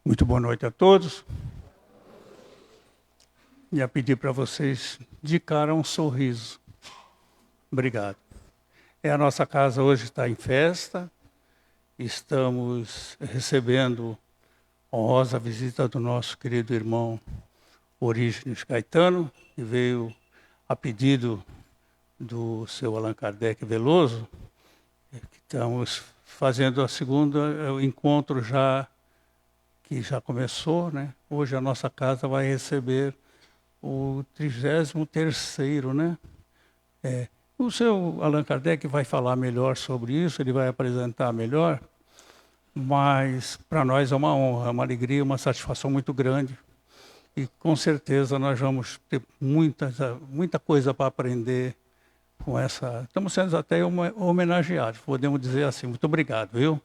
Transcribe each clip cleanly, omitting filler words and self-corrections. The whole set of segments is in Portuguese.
Muito boa noite a todos. Ia pedir para vocês de cara um sorriso. Obrigado. A nossa casa hoje está em festa. Estamos recebendo a honrosa visita do nosso querido irmão Orígenes Caetano, que veio a pedido do seu Allan Kardec Veloso. Estamos fazendo a segunda, o encontro que já começou, né? Hoje a nossa casa vai receber o 33º, né? O seu Allan Kardec vai falar melhor sobre isso, ele vai apresentar melhor, mas para nós é uma honra, uma alegria, uma satisfação muito grande. E com certeza nós vamos ter muita coisa para aprender com essa... Estamos sendo até homenageados, podemos dizer assim. Muito obrigado, viu?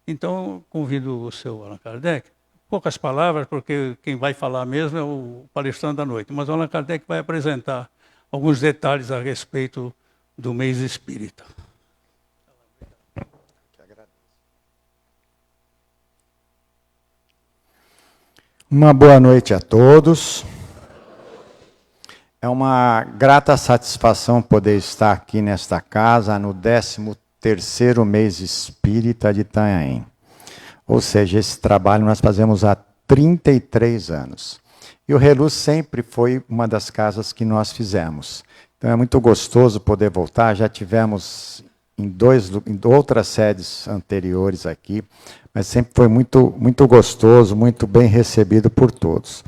Então, convido o seu Allan Kardec. Poucas palavras, porque quem vai falar mesmo é o palestrante da noite. Mas o Allan Kardec vai apresentar alguns detalhes a respeito do mês espírita. Uma boa noite a todos. É uma grata satisfação poder estar aqui nesta casa no 13º mês espírita de Itanhaém. Ou seja, esse trabalho nós fazemos há 33 anos. E o Reluz sempre foi uma das casas que nós fizemos. Então é muito gostoso poder voltar. Já tivemos em outras sedes anteriores aqui, mas sempre foi muito gostoso, muito bem recebido por todos.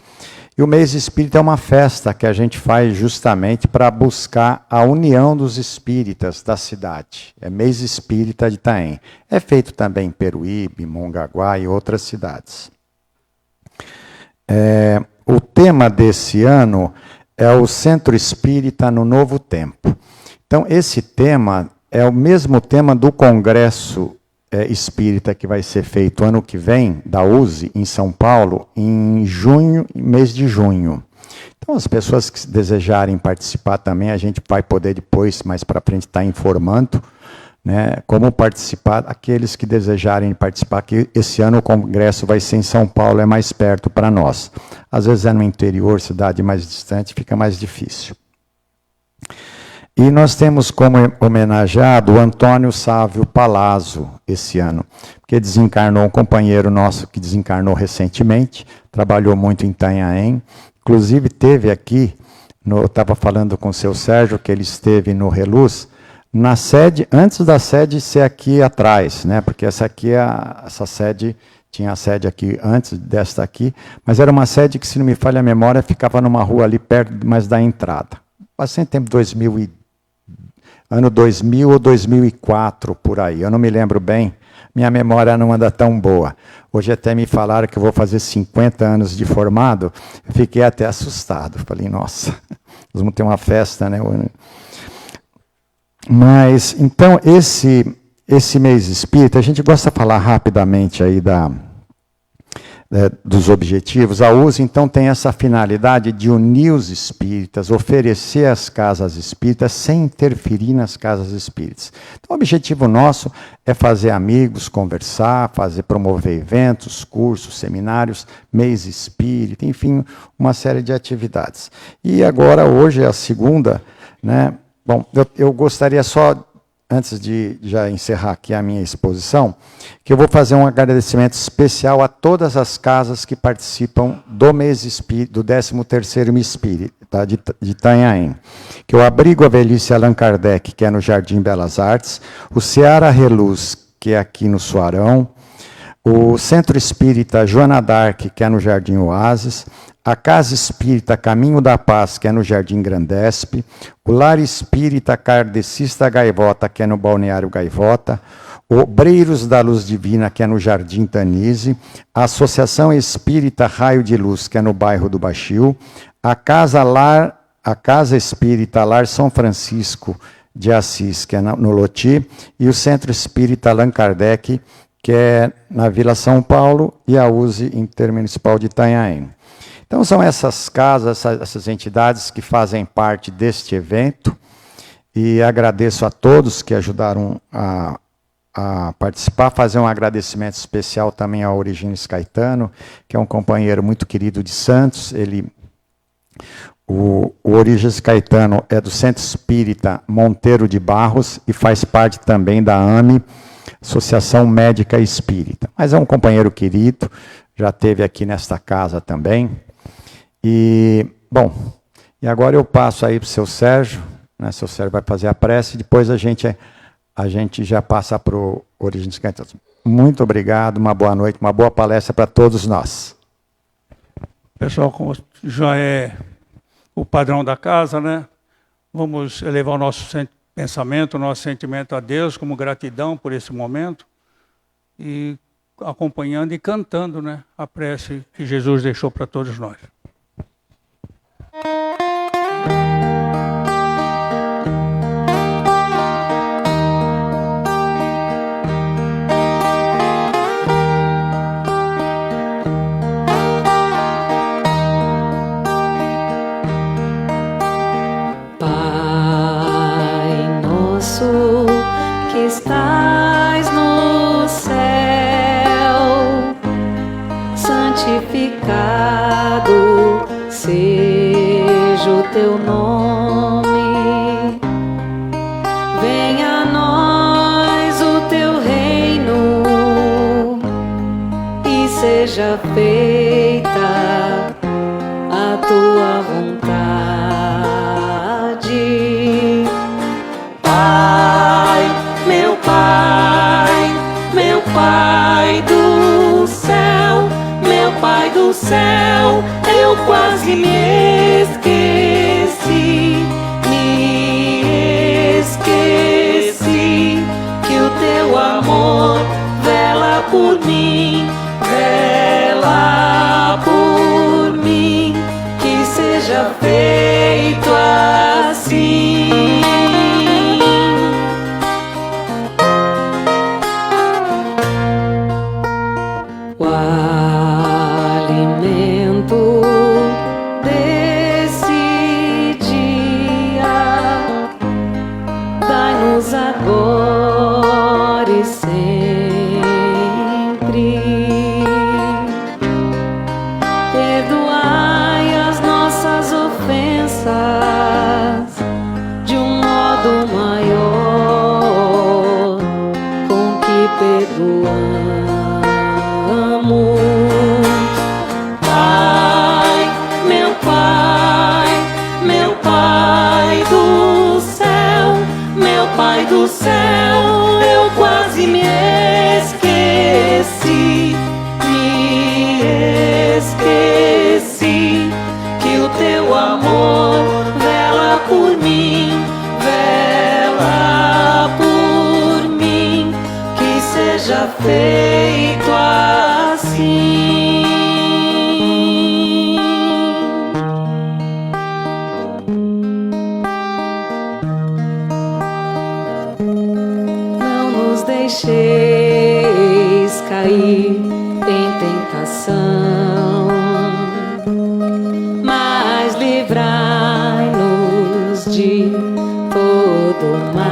E o mês espírita é uma festa que a gente faz justamente para buscar a união dos espíritas da cidade. É mês espírita de Itanhaém. É feito também em Peruíbe, Mongaguá e outras cidades. O tema desse ano é o Centro Espírita no Novo Tempo. Então, esse tema é o mesmo tema do Congresso Espírita que vai ser feito ano que vem, da USE, em São Paulo, em junho, mês de junho. Então, as pessoas que desejarem participar também, a gente vai poder depois, mais para frente, estar informando, né, como participar, aqueles que desejarem participar, que esse ano o Congresso vai ser em São Paulo, é mais perto para nós. Às vezes é no interior, cidade mais distante, fica mais difícil. E nós temos como homenageado o Antônio Sávio Palazzo esse ano, porque desencarnou um companheiro nosso que desencarnou recentemente, trabalhou muito em Itanhaém, inclusive teve aqui, eu estava falando com o seu Sérgio, que ele esteve no Reluz, na sede, antes da sede ser aqui atrás, né? Porque essa sede, tinha a sede aqui antes desta aqui, mas era uma sede que, se não me falha a memória, ficava numa rua ali perto, mas da entrada. Bastante tempo, ano 2000 ou 2004, por aí, eu não me lembro bem, minha memória não anda tão boa. Hoje até me falaram que eu vou fazer 50 anos de formado, eu fiquei até assustado, falei, nossa, nós vamos ter uma festa, né? Mas, então, esse mês espírita, a gente gosta de falar rapidamente aí dos objetivos. A USE, então, tem essa finalidade de unir os espíritas, oferecer as casas espíritas sem interferir nas casas espíritas. Então, o objetivo nosso é fazer amigos, conversar, promover eventos, cursos, seminários, mês espírita, enfim, uma série de atividades. E agora, hoje é a segunda, né? Bom, eu gostaria só, antes de já encerrar aqui a minha exposição, que eu vou fazer um agradecimento especial a todas as casas que participam do mês espírita, do 13º mês espírita de Itanhaém, que é o Abrigo a Velhice Allan Kardec, que é no Jardim Belas Artes, o Seara Reluz, que é aqui no Suarão, o Centro Espírita Joana d'Arc, que é no Jardim Oásis, a Casa Espírita Caminho da Paz, que é no Jardim Grandespe, o Lar Espírita Kardecista Gaivota, que é no Balneário Gaivota, o Obreiros da Luz Divina, que é no Jardim Tanise, a Associação Espírita Raio de Luz, que é no bairro do Baixio, a Casa Espírita Lar São Francisco de Assis, que é no Loti, e o Centro Espírita Allan Kardec, que é na Vila São Paulo, e a USE Intermunicipal de Itanhaém. Então, são essas casas, essas entidades que fazem parte deste evento, e agradeço a todos que ajudaram a a participar, fazer um agradecimento especial também ao Origenes Caetano, que é um companheiro muito querido de Santos. O Origenes Caetano é do Centro Espírita Monteiro de Barros e faz parte também da AME, Associação Médica Espírita. Mas é um companheiro querido, já esteve aqui nesta casa também. E, bom, e agora eu passo aí para o seu Sérgio, né? Seu Sérgio vai fazer a prece, depois a gente já passa para o Origenes Caetano. Muito obrigado, uma boa noite, uma boa palestra para todos nós. Pessoal, como já é o padrão da casa, né? Vamos elevar o nosso pensamento, o nosso sentimento a Deus, como gratidão por esse momento, e acompanhando e cantando, né, a prece que Jesus deixou para todos nós. Estás no céu, santificado seja o teu nome. Venha a nós o teu reino e seja feita a tua vontade. Pai do céu, meu Pai do céu, eu quase me esqueci que o teu amor vela por mim, que seja feito assim. Agora e sempre, perdoai as nossas ofensas de um modo maior com que perdoamos. Pai do céu, eu quase me esqueci que o teu amor vela por mim, que seja feito assim. Deixeis cair em tentação, mas livrai-nos de todo mal.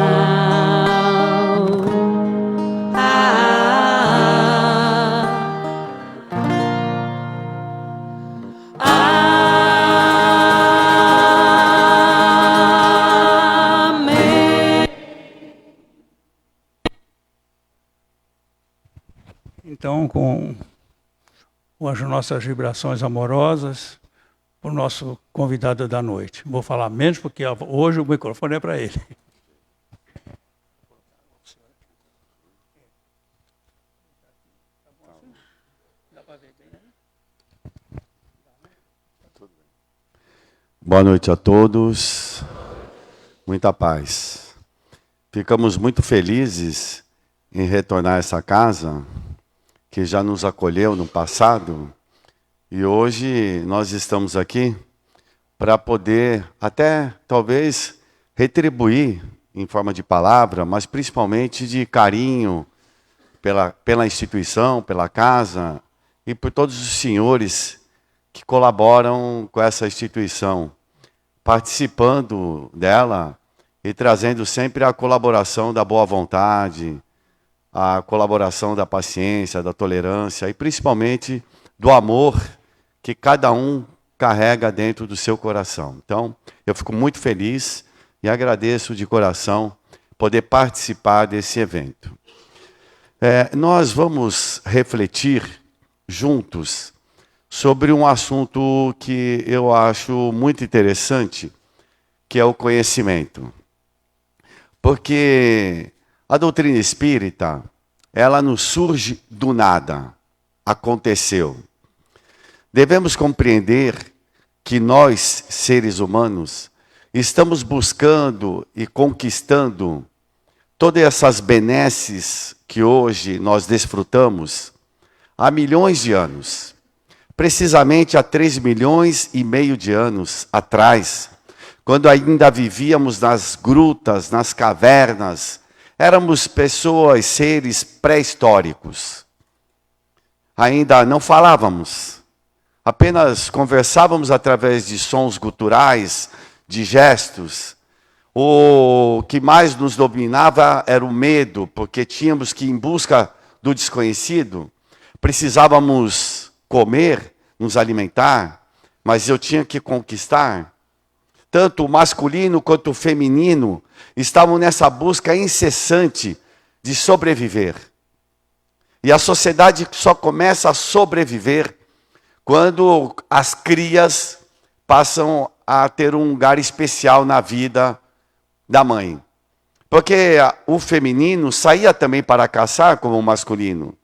Então, com as nossas vibrações amorosas, para o nosso convidado da noite. Vou falar menos porque hoje o microfone é para ele. Boa noite a todos, muita paz. Ficamos muito felizes em retornar a essa casa, que já nos acolheu no passado, e hoje nós estamos aqui para poder até, talvez, retribuir em forma de palavra, mas principalmente de carinho pela instituição, pela casa, e por todos os senhores que colaboram com essa instituição, participando dela e trazendo sempre a colaboração da boa vontade, a colaboração da paciência, da tolerância e principalmente do amor que cada um carrega dentro do seu coração. Então, eu fico muito feliz e agradeço de coração poder participar desse evento. Nós vamos refletir juntos sobre um assunto que eu acho muito interessante, que é o conhecimento. Porque a doutrina espírita, ela não surge do nada, aconteceu. Devemos compreender que nós, seres humanos, estamos buscando e conquistando todas essas benesses que hoje nós desfrutamos há milhões de anos. Precisamente há 3,5 milhões de anos atrás, quando ainda vivíamos nas grutas, nas cavernas, éramos pessoas, seres pré-históricos. Ainda não falávamos, apenas conversávamos através de sons guturais, de gestos. O que mais nos dominava era o medo, porque tínhamos que ir em busca do desconhecido, precisávamos comer, nos alimentar, mas eu tinha que conquistar. Tanto o masculino quanto o feminino estavam nessa busca incessante de sobreviver. E a sociedade só começa a sobreviver quando as crias passam a ter um lugar especial na vida da mãe. Porque o feminino saía também para caçar como o masculino,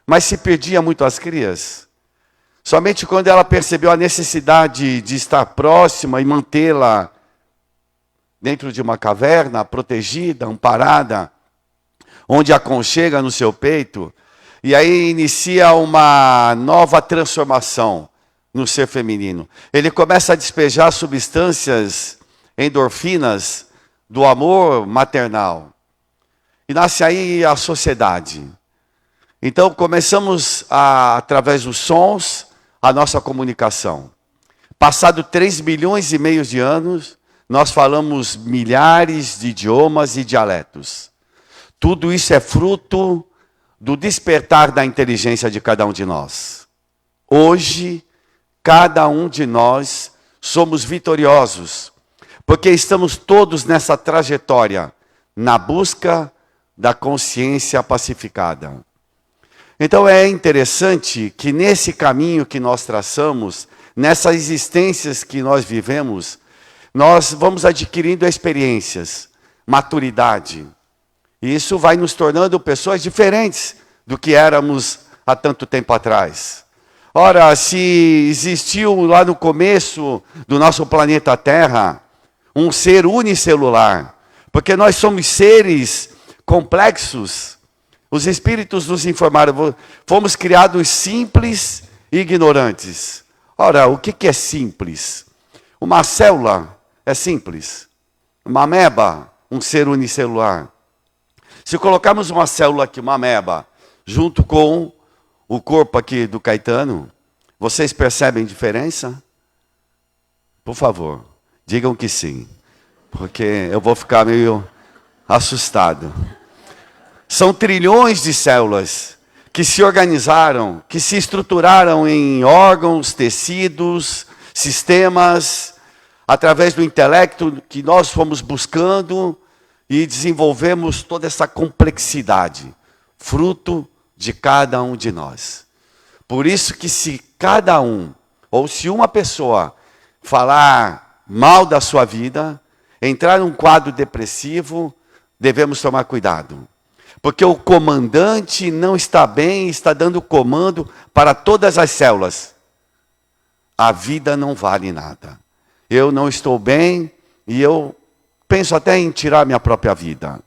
mas se perdia muito as crias. Somente quando ela percebeu a necessidade de estar próxima e mantê-la dentro de uma caverna, protegida, amparada, onde aconchega no seu peito, e aí inicia uma nova transformação no ser feminino. Ele começa a despejar substâncias endorfinas do amor maternal. E nasce aí a sociedade. Então começamos, através dos sons, a nossa comunicação. Passado 3,5 milhões de anos, nós falamos milhares de idiomas e dialetos. Tudo isso é fruto do despertar da inteligência de cada um de nós. Hoje, cada um de nós somos vitoriosos, porque estamos todos nessa trajetória, na busca da consciência pacificada. Então é interessante que nesse caminho que nós traçamos, nessas existências que nós vivemos, nós vamos adquirindo experiências, maturidade. E isso vai nos tornando pessoas diferentes do que éramos há tanto tempo atrás. Ora, se existiu lá no começo do nosso planeta Terra um ser unicelular, porque nós somos seres complexos, os espíritos nos informaram, fomos criados simples e ignorantes. Ora, o que é simples? Uma célula é simples. Uma ameba, um ser unicelular. Se colocarmos uma célula aqui, uma ameba, junto com o corpo aqui do Caetano, vocês percebem diferença? Por favor, digam que sim, porque eu vou ficar meio assustado. São trilhões de células que se organizaram, que se estruturaram em órgãos, tecidos, sistemas, através do intelecto que nós fomos buscando e desenvolvemos toda essa complexidade, fruto de cada um de nós. Por isso que se cada um, ou se uma pessoa falar mal da sua vida, entrar num quadro depressivo, devemos tomar cuidado. Porque o comandante não está bem, está dando comando para todas as células. A vida não vale nada. Eu não estou bem e eu penso até em tirar minha própria vida.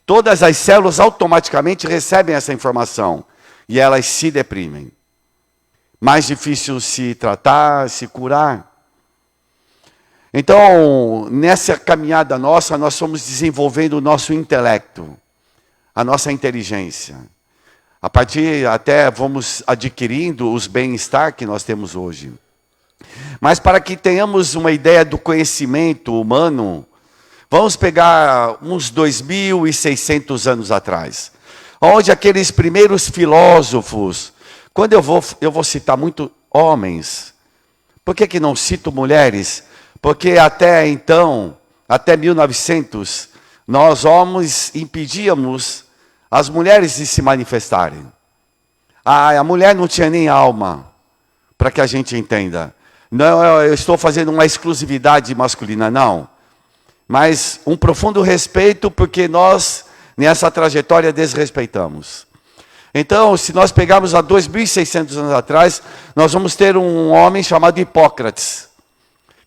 Todas as células automaticamente recebem essa informação e elas se deprimem. Mais difícil se tratar, se curar. Então, nessa caminhada nossa, nós fomos desenvolvendo o nosso intelecto, a nossa inteligência. A partir até vamos adquirindo os bem-estar que nós temos hoje. Mas para que tenhamos uma ideia do conhecimento humano, vamos pegar uns 2.600 anos atrás. onde aqueles primeiros filósofos, quando eu vou citar muito homens, por que não cito mulheres? Porque até então, até 1900, nós homens impedíamos as mulheres de se manifestarem. A mulher não tinha nem alma, para que a gente entenda. Não, eu estou fazendo uma exclusividade masculina, não. Mas um profundo respeito, porque nós, nessa trajetória, desrespeitamos. Então, se nós pegarmos há 2.600 anos atrás, nós vamos ter um homem chamado Hipócrates,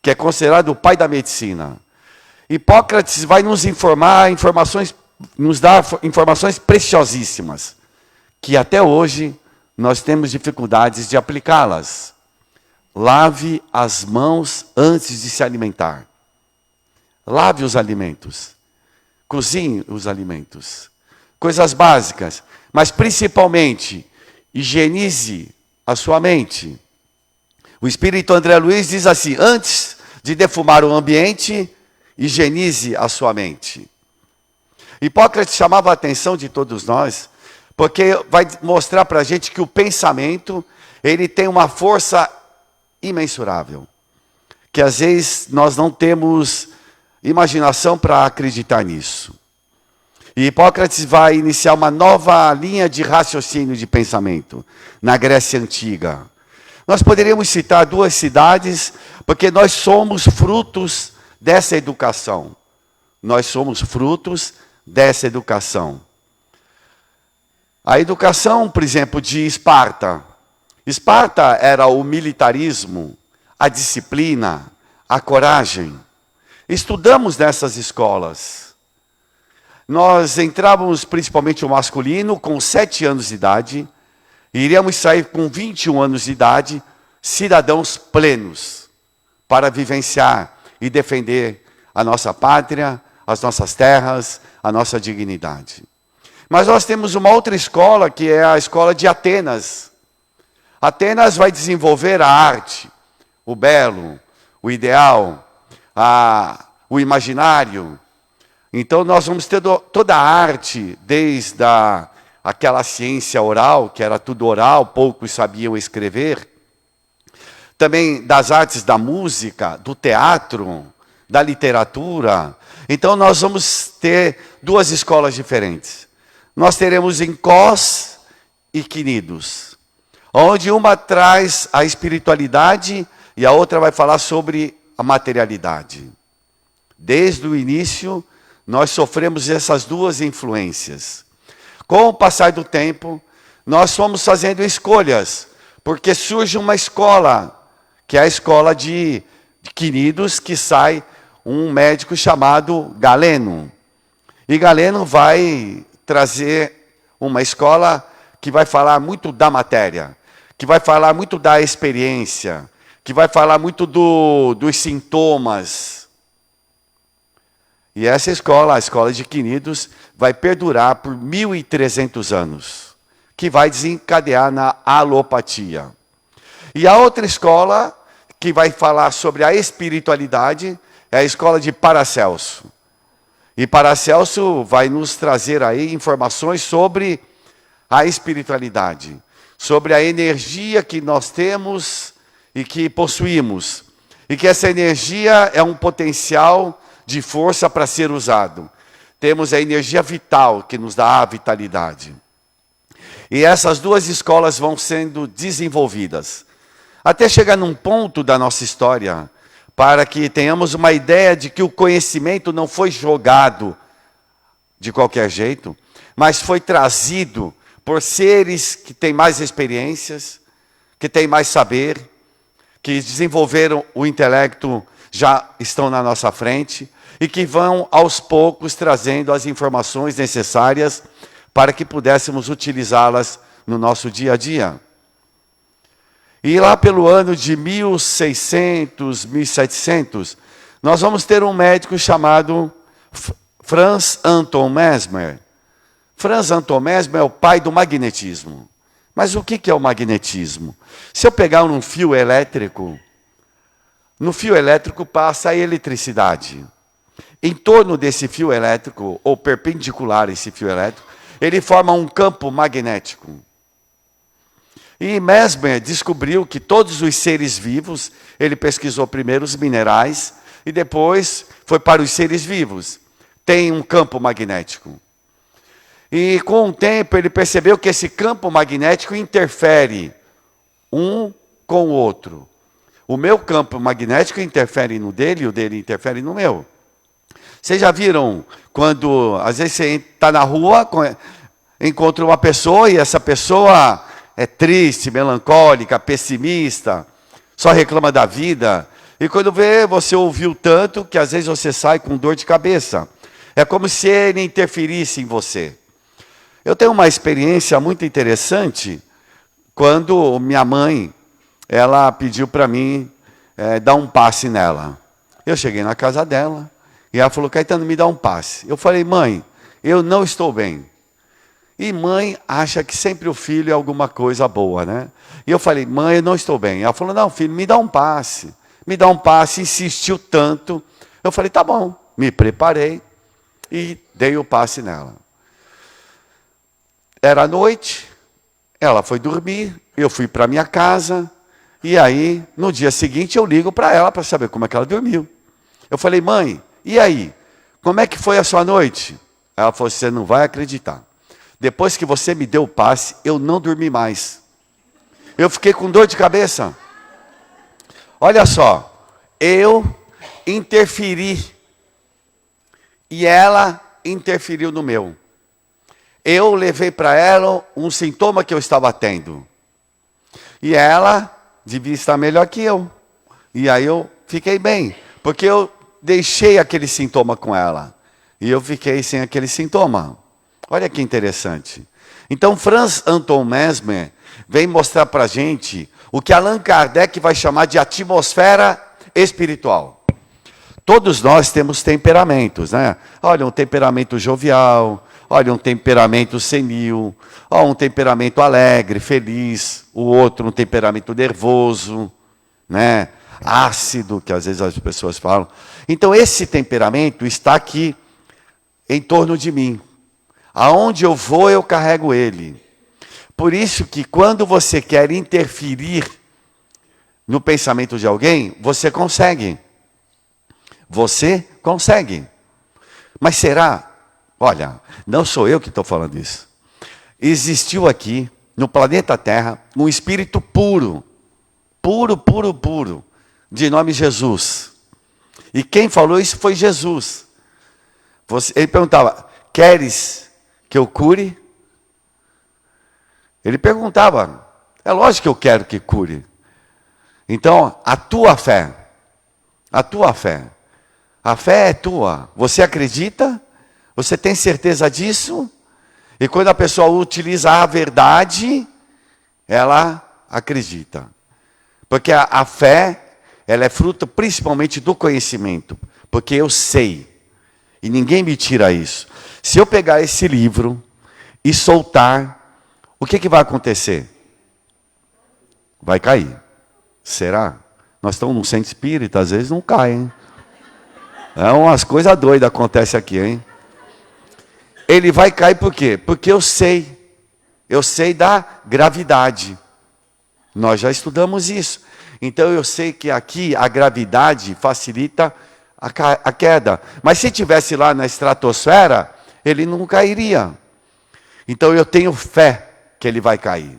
que é considerado o pai da medicina. Hipócrates vai nos dar informações preciosíssimas, que até hoje nós temos dificuldades de aplicá-las. Lave as mãos antes de se alimentar. Lave os alimentos. Cozinhe os alimentos. Coisas básicas. Mas principalmente, higienize a sua mente. O Espírito André Luiz diz assim: antes de defumar o ambiente, higienize a sua mente. Hipócrates chamava a atenção de todos nós, porque vai mostrar para a gente que o pensamento, ele tem uma força imensurável, que às vezes nós não temos imaginação para acreditar nisso. E Hipócrates vai iniciar uma nova linha de raciocínio de pensamento na Grécia Antiga. Nós poderíamos citar 2 cidades, porque nós somos frutos dessa educação. Nós somos frutos dessa educação. A educação, por exemplo, de Esparta. Esparta era o militarismo, a disciplina, a coragem. Estudamos nessas escolas. Nós entrávamos, principalmente o masculino, com 7 anos de idade, e iríamos sair com 21 anos de idade, cidadãos plenos, para vivenciar e defender a nossa pátria, as nossas terras, a nossa dignidade. Mas nós temos uma outra escola, que é a escola de Atenas. Atenas vai desenvolver a arte, o belo, o ideal, o imaginário. Então nós vamos ter toda a arte, desde aquela ciência oral, que era tudo oral, poucos sabiam escrever. Também das artes da música, do teatro, da literatura. Então nós vamos ter 2 escolas diferentes. Nós teremos em Cós e Quinidos, onde uma traz a espiritualidade e a outra vai falar sobre a materialidade. Desde o início, nós sofremos essas 2 influências. Com o passar do tempo, nós fomos fazendo escolhas, porque surge uma escola, que é a escola de Quinidos, que sai um médico chamado Galeno. E Galeno vai trazer uma escola que vai falar muito da matéria, que vai falar muito da experiência, que vai falar muito dos sintomas. E essa escola, a escola de Quinidos, vai perdurar por 1.300 anos, que vai desencadear na alopatia. E a outra escola, que vai falar sobre a espiritualidade, é a escola de Paracelso. E Paracelso vai nos trazer aí informações sobre a espiritualidade, sobre a energia que nós temos e que possuímos. E que essa energia é um potencial de força para ser usado. Temos a energia vital, que nos dá a vitalidade. E essas 2 escolas vão sendo desenvolvidas, até chegar num ponto da nossa história, para que tenhamos uma ideia de que o conhecimento não foi jogado de qualquer jeito, mas foi trazido por seres que têm mais experiências, que têm mais saber, que desenvolveram o intelecto, já estão na nossa frente, e que vão aos poucos trazendo as informações necessárias para que pudéssemos utilizá-las no nosso dia a dia. E lá pelo ano de 1600, 1700, nós vamos ter um médico chamado Franz Anton Mesmer. Franz Anton Mesmer é o pai do magnetismo. Mas o que é o magnetismo? Se eu pegar um fio elétrico, no fio elétrico passa a eletricidade. Em torno desse fio elétrico, ou perpendicular a esse fio elétrico, ele forma um campo magnético. E Mesmer descobriu que todos os seres vivos, ele pesquisou primeiro os minerais e depois foi para os seres vivos. Tem um campo magnético. E com o tempo ele percebeu que esse campo magnético interfere um com o outro. O meu campo magnético interfere no dele e o dele interfere no meu. Vocês já viram quando, às vezes, você está na rua, encontra uma pessoa e essa pessoa é triste, melancólica, pessimista, só reclama da vida. E quando vê, você ouviu tanto que às vezes você sai com dor de cabeça. É como se ele interferisse em você. Eu tenho uma experiência muito interessante quando minha mãe, ela pediu para mim dar um passe nela. Eu cheguei na casa dela e ela falou, Caetano, me dá um passe. Eu falei, mãe, eu não estou bem. E mãe acha que sempre o filho é alguma coisa boa, né? E eu falei, mãe, eu não estou bem. Ela falou, não, filho, me dá um passe. Me dá um passe, insistiu tanto. Eu falei, tá bom. Me preparei e dei o passe nela. Era noite, ela foi dormir, eu fui para minha casa, e aí, no dia seguinte, eu ligo para ela para saber como é que ela dormiu. Eu falei, mãe, e aí? Como é que foi a sua noite? Ela falou, você não vai acreditar. Depois que você me deu o passe, eu não dormi mais. Eu fiquei com dor de cabeça. Olha só, eu interferi e ela interferiu no meu. Eu levei para ela um sintoma que eu estava tendo. E ela devia estar melhor que eu. E aí eu fiquei bem, porque eu deixei aquele sintoma com ela. E eu fiquei sem aquele sintoma. Olha que interessante. Então, Franz Anton Mesmer vem mostrar para a gente o que Allan Kardec vai chamar de atmosfera espiritual. Todos nós temos temperamentos, né? Olha, um temperamento jovial, olha, um temperamento senil, olha, um temperamento alegre, feliz, o outro um temperamento nervoso, né? Ácido, que às vezes as pessoas falam. Então, esse temperamento está aqui em torno de mim. Aonde eu vou, eu carrego ele. Por isso que quando você quer interferir no pensamento de alguém, você consegue. Você consegue. Mas será? Olha, não sou eu que estou falando isso. Existiu aqui, no planeta Terra, um espírito puro. Puro, puro, puro. De nome Jesus. E quem falou isso foi Jesus. Ele perguntava, queres que eu cure? Ele perguntava, é lógico que eu quero que cure. Então, a fé é tua. Você acredita? Você tem certeza disso? E quando a pessoa utiliza a verdade, ela acredita. Porque a fé, ela é fruto principalmente do conhecimento. Porque eu sei. E ninguém me tira isso. Se eu pegar esse livro e soltar, o que vai acontecer? Vai cair. Será? Nós estamos num centro espírita, às vezes não cai, hein? É umas coisas doidas acontecem aqui, hein? Ele vai cair por quê? Porque eu sei. Eu sei da gravidade. Nós já estudamos isso. Então eu sei que aqui a gravidade facilita a queda. Mas se tivesse lá na estratosfera, ele não cairia. Então eu tenho fé que ele vai cair.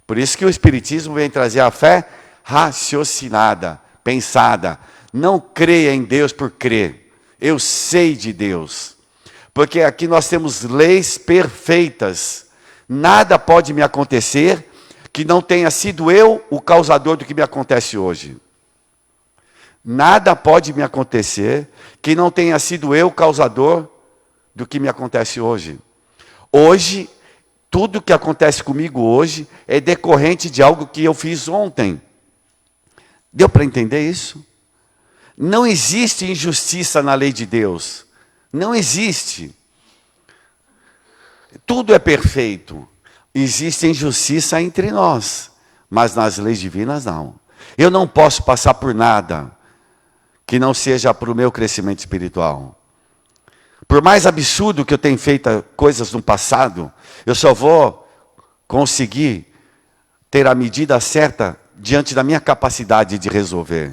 Por isso que o Espiritismo vem trazer a fé raciocinada, pensada. Não creia em Deus por crer. Eu sei de Deus. Porque aqui nós temos leis perfeitas. Nada pode me acontecer que não tenha sido eu o causador do que me acontece hoje. Nada pode me acontecer que não tenha sido eu o causador do que me acontece hoje. Hoje, tudo que acontece comigo hoje é decorrente de algo que eu fiz ontem. Deu para entender isso? Não existe injustiça na lei de Deus. Não existe. Tudo é perfeito. Existe injustiça entre nós, mas nas leis divinas não. Eu não posso passar por nada que não seja para o meu crescimento espiritual. Por mais absurdo que eu tenha feito coisas no passado, eu só vou conseguir ter a medida certa diante da minha capacidade de resolver.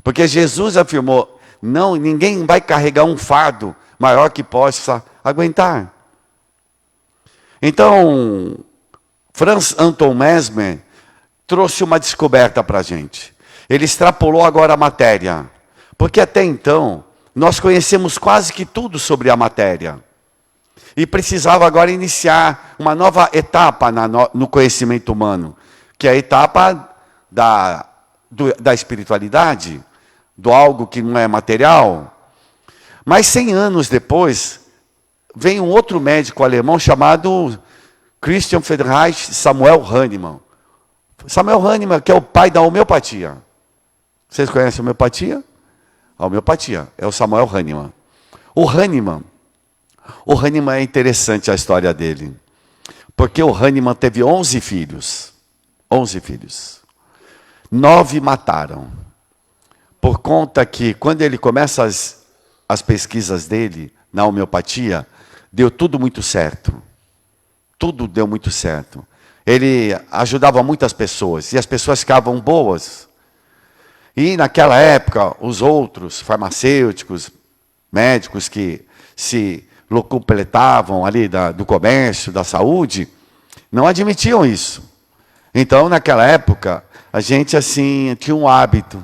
Porque Jesus afirmou, não, ninguém vai carregar um fardo maior que possa aguentar. Então, Franz Anton Mesmer trouxe uma descoberta para a gente. Ele extrapolou agora a matéria. Porque até então, nós conhecemos quase que tudo sobre a matéria. E precisava agora iniciar uma nova etapa no conhecimento humano, que é a etapa da espiritualidade, do algo que não é material. Mas 100 anos depois, vem um outro médico alemão chamado Christian Friedrich Samuel Hahnemann. Samuel Hahnemann, que é o pai da homeopatia. Vocês conhecem a homeopatia? A homeopatia é o Samuel Hahnemann. O Hahnemann é interessante a história dele. Porque o Hahnemann teve 11 filhos. 11 filhos. 9 mataram. Por conta que, quando ele começa as pesquisas dele na homeopatia, deu tudo muito certo. Tudo deu muito certo. Ele ajudava muitas pessoas. E as pessoas ficavam boas. E naquela época, os outros farmacêuticos, médicos que se locupletavam ali do comércio, da saúde, não admitiam isso. Então, naquela época, a gente assim tinha um hábito.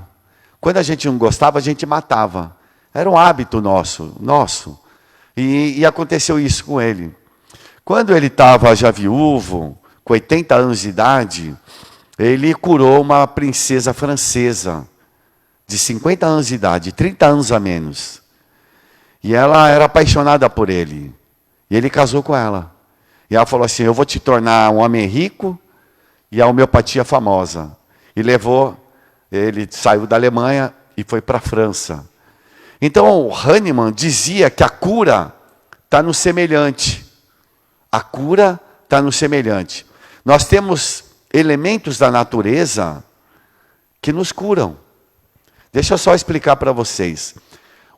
Quando a gente não gostava, a gente matava. Era um hábito nosso. E aconteceu isso com ele. Quando ele estava já viúvo, com 80 anos de idade, ele curou uma princesa francesa, de 50 anos de idade, 30 anos a menos. E ela era apaixonada por ele. E ele casou com ela. E ela falou assim, eu vou te tornar um homem rico e a homeopatia famosa. E ele saiu da Alemanha e foi para a França. Então, o Hahnemann dizia que a cura está no semelhante. A cura está no semelhante. Nós temos elementos da natureza que nos curam. Deixa eu só explicar para vocês.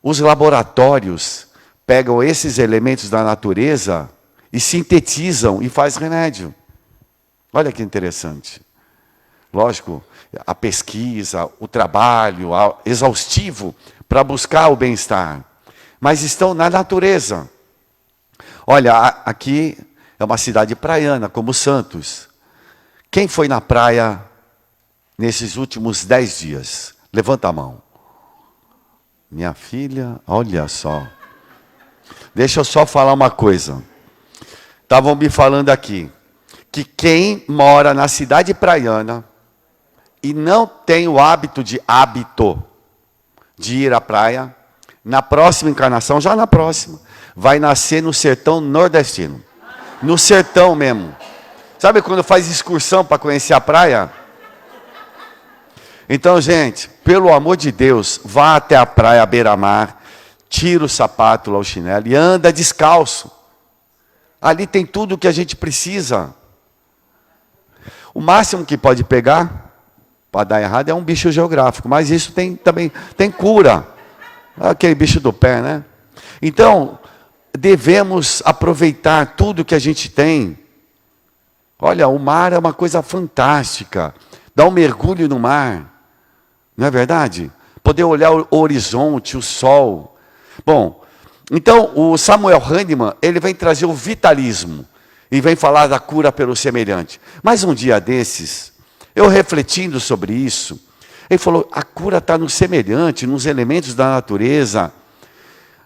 Os laboratórios pegam esses elementos da natureza e sintetizam e faz remédio. Olha que interessante. Lógico, a pesquisa, o trabalho exaustivo para buscar o bem-estar. Mas estão na natureza. Olha, aqui é uma cidade praiana, como Santos. Quem foi na praia nesses últimos 10 dias? Levanta a mão. Minha filha, olha só. Deixa eu só falar uma coisa. Estavam me falando aqui que quem mora na cidade praiana e não tem o hábito de ir à praia, na próxima encarnação, já na próxima, vai nascer no sertão nordestino. No sertão mesmo. Sabe quando faz excursão para conhecer a praia? Então, gente, pelo amor de Deus, vá até a praia, à beira-mar, tira o sapato, lá o chinelo e anda descalço. Ali tem tudo o que a gente precisa. O máximo que pode pegar, para dar errado, é um bicho geográfico, mas isso também tem cura. Aquele bicho do pé, né? Então, devemos aproveitar tudo que a gente tem. Olha, o mar é uma coisa fantástica. Dá um mergulho no mar. Não é verdade? Poder olhar o horizonte, o sol. Bom, então o Samuel Hahnemann, ele vem trazer o vitalismo e vem falar da cura pelo semelhante. Mas um dia desses, eu refletindo sobre isso, ele falou, a cura está no semelhante, nos elementos da natureza.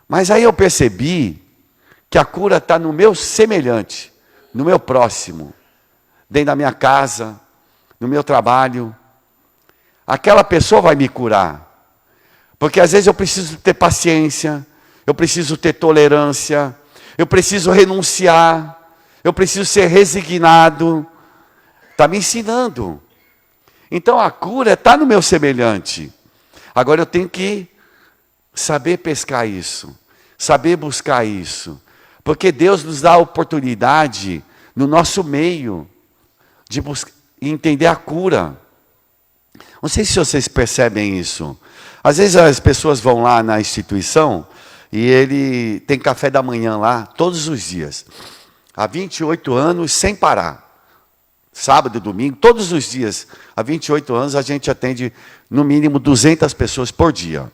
Mas aí eu percebi que a cura está no meu semelhante, no meu próximo, dentro da minha casa, no meu trabalho. Aquela pessoa vai me curar. Porque às vezes eu preciso ter paciência, eu preciso ter tolerância, eu preciso renunciar, eu preciso ser resignado. Está me ensinando. Então a cura está no meu semelhante. Agora eu tenho que saber pescar isso, saber buscar isso. Porque Deus nos dá a oportunidade, no nosso meio, de entender a cura. Não sei se vocês percebem isso. Às vezes as pessoas vão lá na instituição E ele tem café da manhã lá todos os dias. Há 28 anos sem parar. Sábado e domingo, todos os dias. Há 28 anos a gente atende no mínimo 200 pessoas por dia.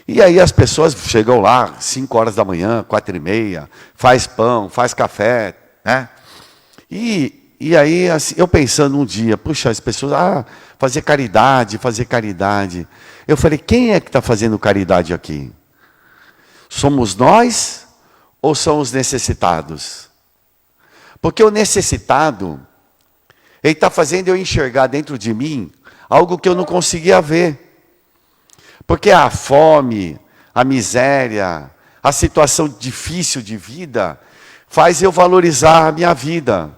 E aí as pessoas chegam lá 5 horas da manhã, 4h30, faz pão, faz café, né? E aí assim, eu pensando um dia, puxa, as pessoas, fazer caridade. Eu falei, quem é que está fazendo caridade aqui? Somos nós ou são os necessitados? Porque o necessitado, ele está fazendo eu enxergar dentro de mim algo que eu não conseguia ver. Porque a fome, a miséria, a situação difícil de vida, faz eu valorizar a minha vida.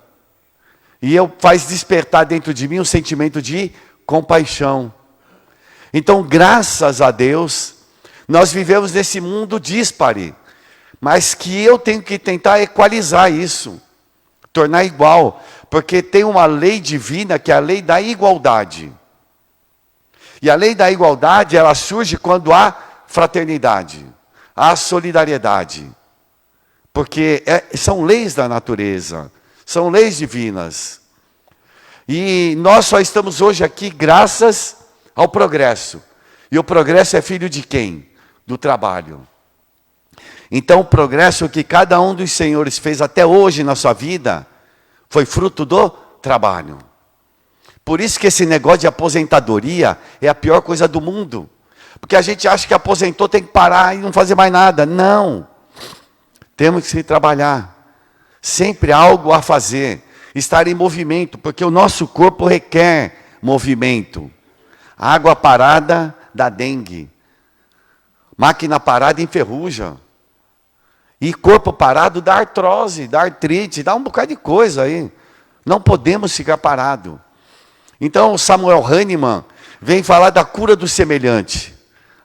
E faz despertar dentro de mim um sentimento de compaixão. Então, graças a Deus, nós vivemos nesse mundo díspare, mas que eu tenho que tentar equalizar isso, tornar igual, porque tem uma lei divina que é a lei da igualdade. E a lei da igualdade, ela surge quando há fraternidade, há solidariedade, porque são leis da natureza, são leis divinas. E nós só estamos hoje aqui graças ao progresso. E o progresso é filho de quem? Do trabalho. Então o progresso que cada um dos senhores fez até hoje na sua vida foi fruto do trabalho. Por isso que esse negócio de aposentadoria é a pior coisa do mundo. Porque a gente acha que aposentou tem que parar e não fazer mais nada. Não. Temos que trabalhar. Sempre há algo a fazer. Estar em movimento, porque o nosso corpo requer movimento. Água parada dá dengue. Máquina parada enferruja. E corpo parado dá artrose, dá artrite, dá um bocado de coisa aí. Não podemos ficar parados. Então Samuel Hahnemann vem falar da cura do semelhante.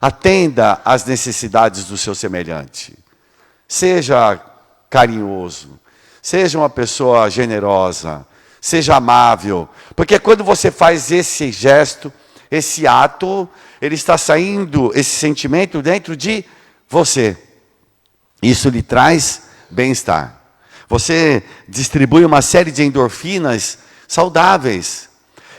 Atenda às necessidades do seu semelhante. Seja carinhoso. Seja uma pessoa generosa. Seja amável. Porque quando você faz esse gesto, esse ato, ele está saindo, esse sentimento dentro de você. Isso lhe traz bem-estar. Você distribui uma série de endorfinas saudáveis.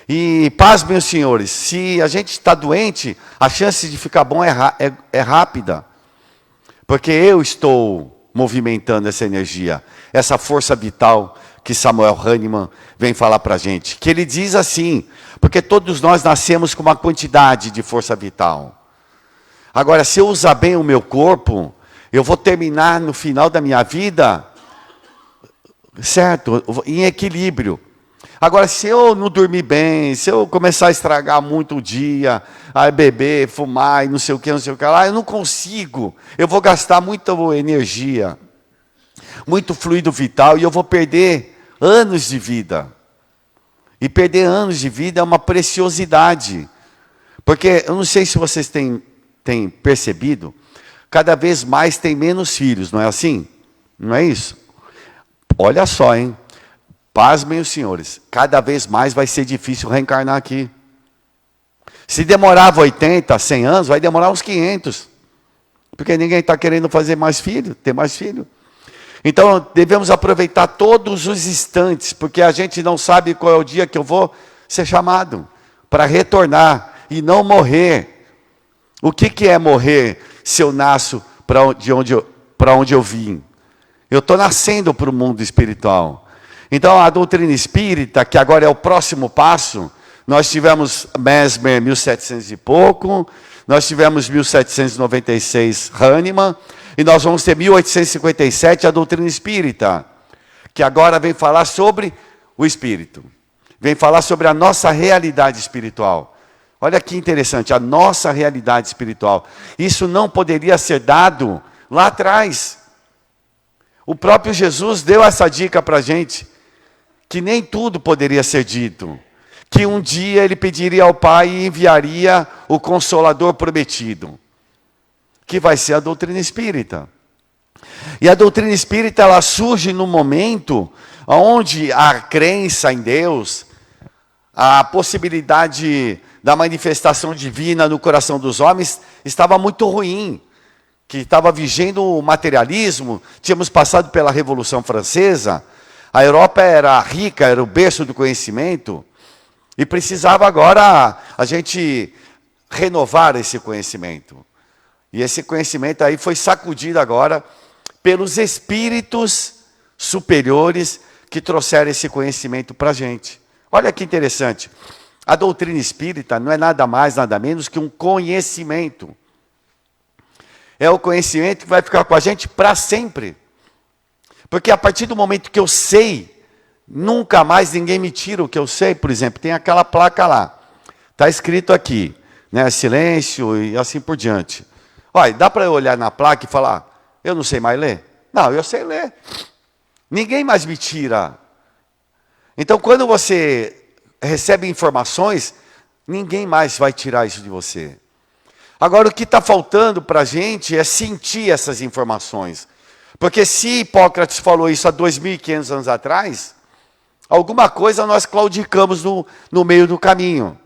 E paz, meus senhores, se a gente está doente, a chance de ficar bom é rápida. Porque eu estou movimentando essa energia, essa força vital que Samuel Hahnemann vem falar para a gente. Que ele diz assim, porque todos nós nascemos com uma quantidade de força vital. Agora, se eu usar bem o meu corpo, eu vou terminar no final da minha vida, certo, em equilíbrio. Agora, se eu não dormir bem, se eu começar a estragar muito o dia, a beber, fumar e não sei o que lá, eu não consigo. Eu vou gastar muita energia, muito fluido vital e eu vou perder anos de vida. E perder anos de vida é uma preciosidade. Porque, eu não sei se vocês têm percebido, cada vez mais tem menos filhos, não é assim? Não é isso? Olha só, hein? Pasmem os senhores, cada vez mais vai ser difícil reencarnar aqui. Se demorava 80, 100 anos, vai demorar uns 500. Porque ninguém está querendo fazer mais filho, ter mais filho. Então, devemos aproveitar todos os instantes, porque a gente não sabe qual é o dia que eu vou ser chamado para retornar e não morrer. O que é morrer se eu nasço para onde eu vim? Eu estou nascendo para o mundo espiritual. Então, a doutrina espírita, que agora é o próximo passo, nós tivemos Mesmer 1700 e pouco, nós tivemos 1796 Hahnemann, e nós vamos ter 1857 a doutrina espírita, que agora vem falar sobre o espírito. Vem falar sobre a nossa realidade espiritual. Olha que interessante, a nossa realidade espiritual. Isso não poderia ser dado lá atrás. O próprio Jesus deu essa dica para a gente, que nem tudo poderia ser dito. Que um dia ele pediria ao Pai e enviaria o Consolador prometido. Que vai ser a doutrina espírita. E a doutrina espírita, ela surge no momento onde a crença em Deus, a possibilidade da manifestação divina no coração dos homens, estava muito ruim. que estava vigendo o materialismo, tínhamos passado pela Revolução Francesa, a Europa era rica, era o berço do conhecimento, e precisava agora a gente renovar esse conhecimento. E esse conhecimento aí foi sacudido agora pelos espíritos superiores que trouxeram esse conhecimento para a gente. Olha que interessante. A doutrina espírita não é nada mais, nada menos que um conhecimento. É o conhecimento que vai ficar com a gente para sempre. Porque a partir do momento que eu sei, nunca mais ninguém me tira o que eu sei. Por exemplo, tem aquela placa lá. Está escrito aqui, né, silêncio e assim por diante. Olha, dá para eu olhar na placa e falar, eu não sei mais ler? Não, eu sei ler. Ninguém mais me tira. Então, quando você recebe informações, ninguém mais vai tirar isso de você. Agora, o que está faltando para a gente é sentir essas informações. Porque se Hipócrates falou isso há 2.500 anos atrás, alguma coisa nós claudicamos no meio do caminho.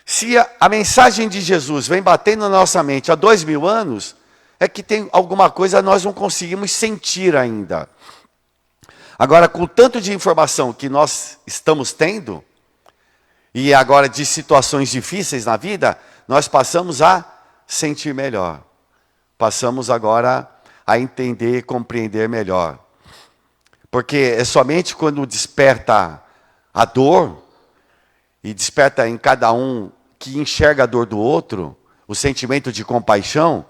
Se a mensagem de Jesus vem batendo na nossa mente há 2.000 anos, é que tem alguma coisa nós não conseguimos sentir ainda. Agora, com o tanto de informação que nós estamos tendo, e agora de situações difíceis na vida, nós passamos a sentir melhor. Passamos agora a entender, compreender melhor. Porque é somente quando desperta a dor, e desperta em cada um que enxerga a dor do outro, o sentimento de compaixão,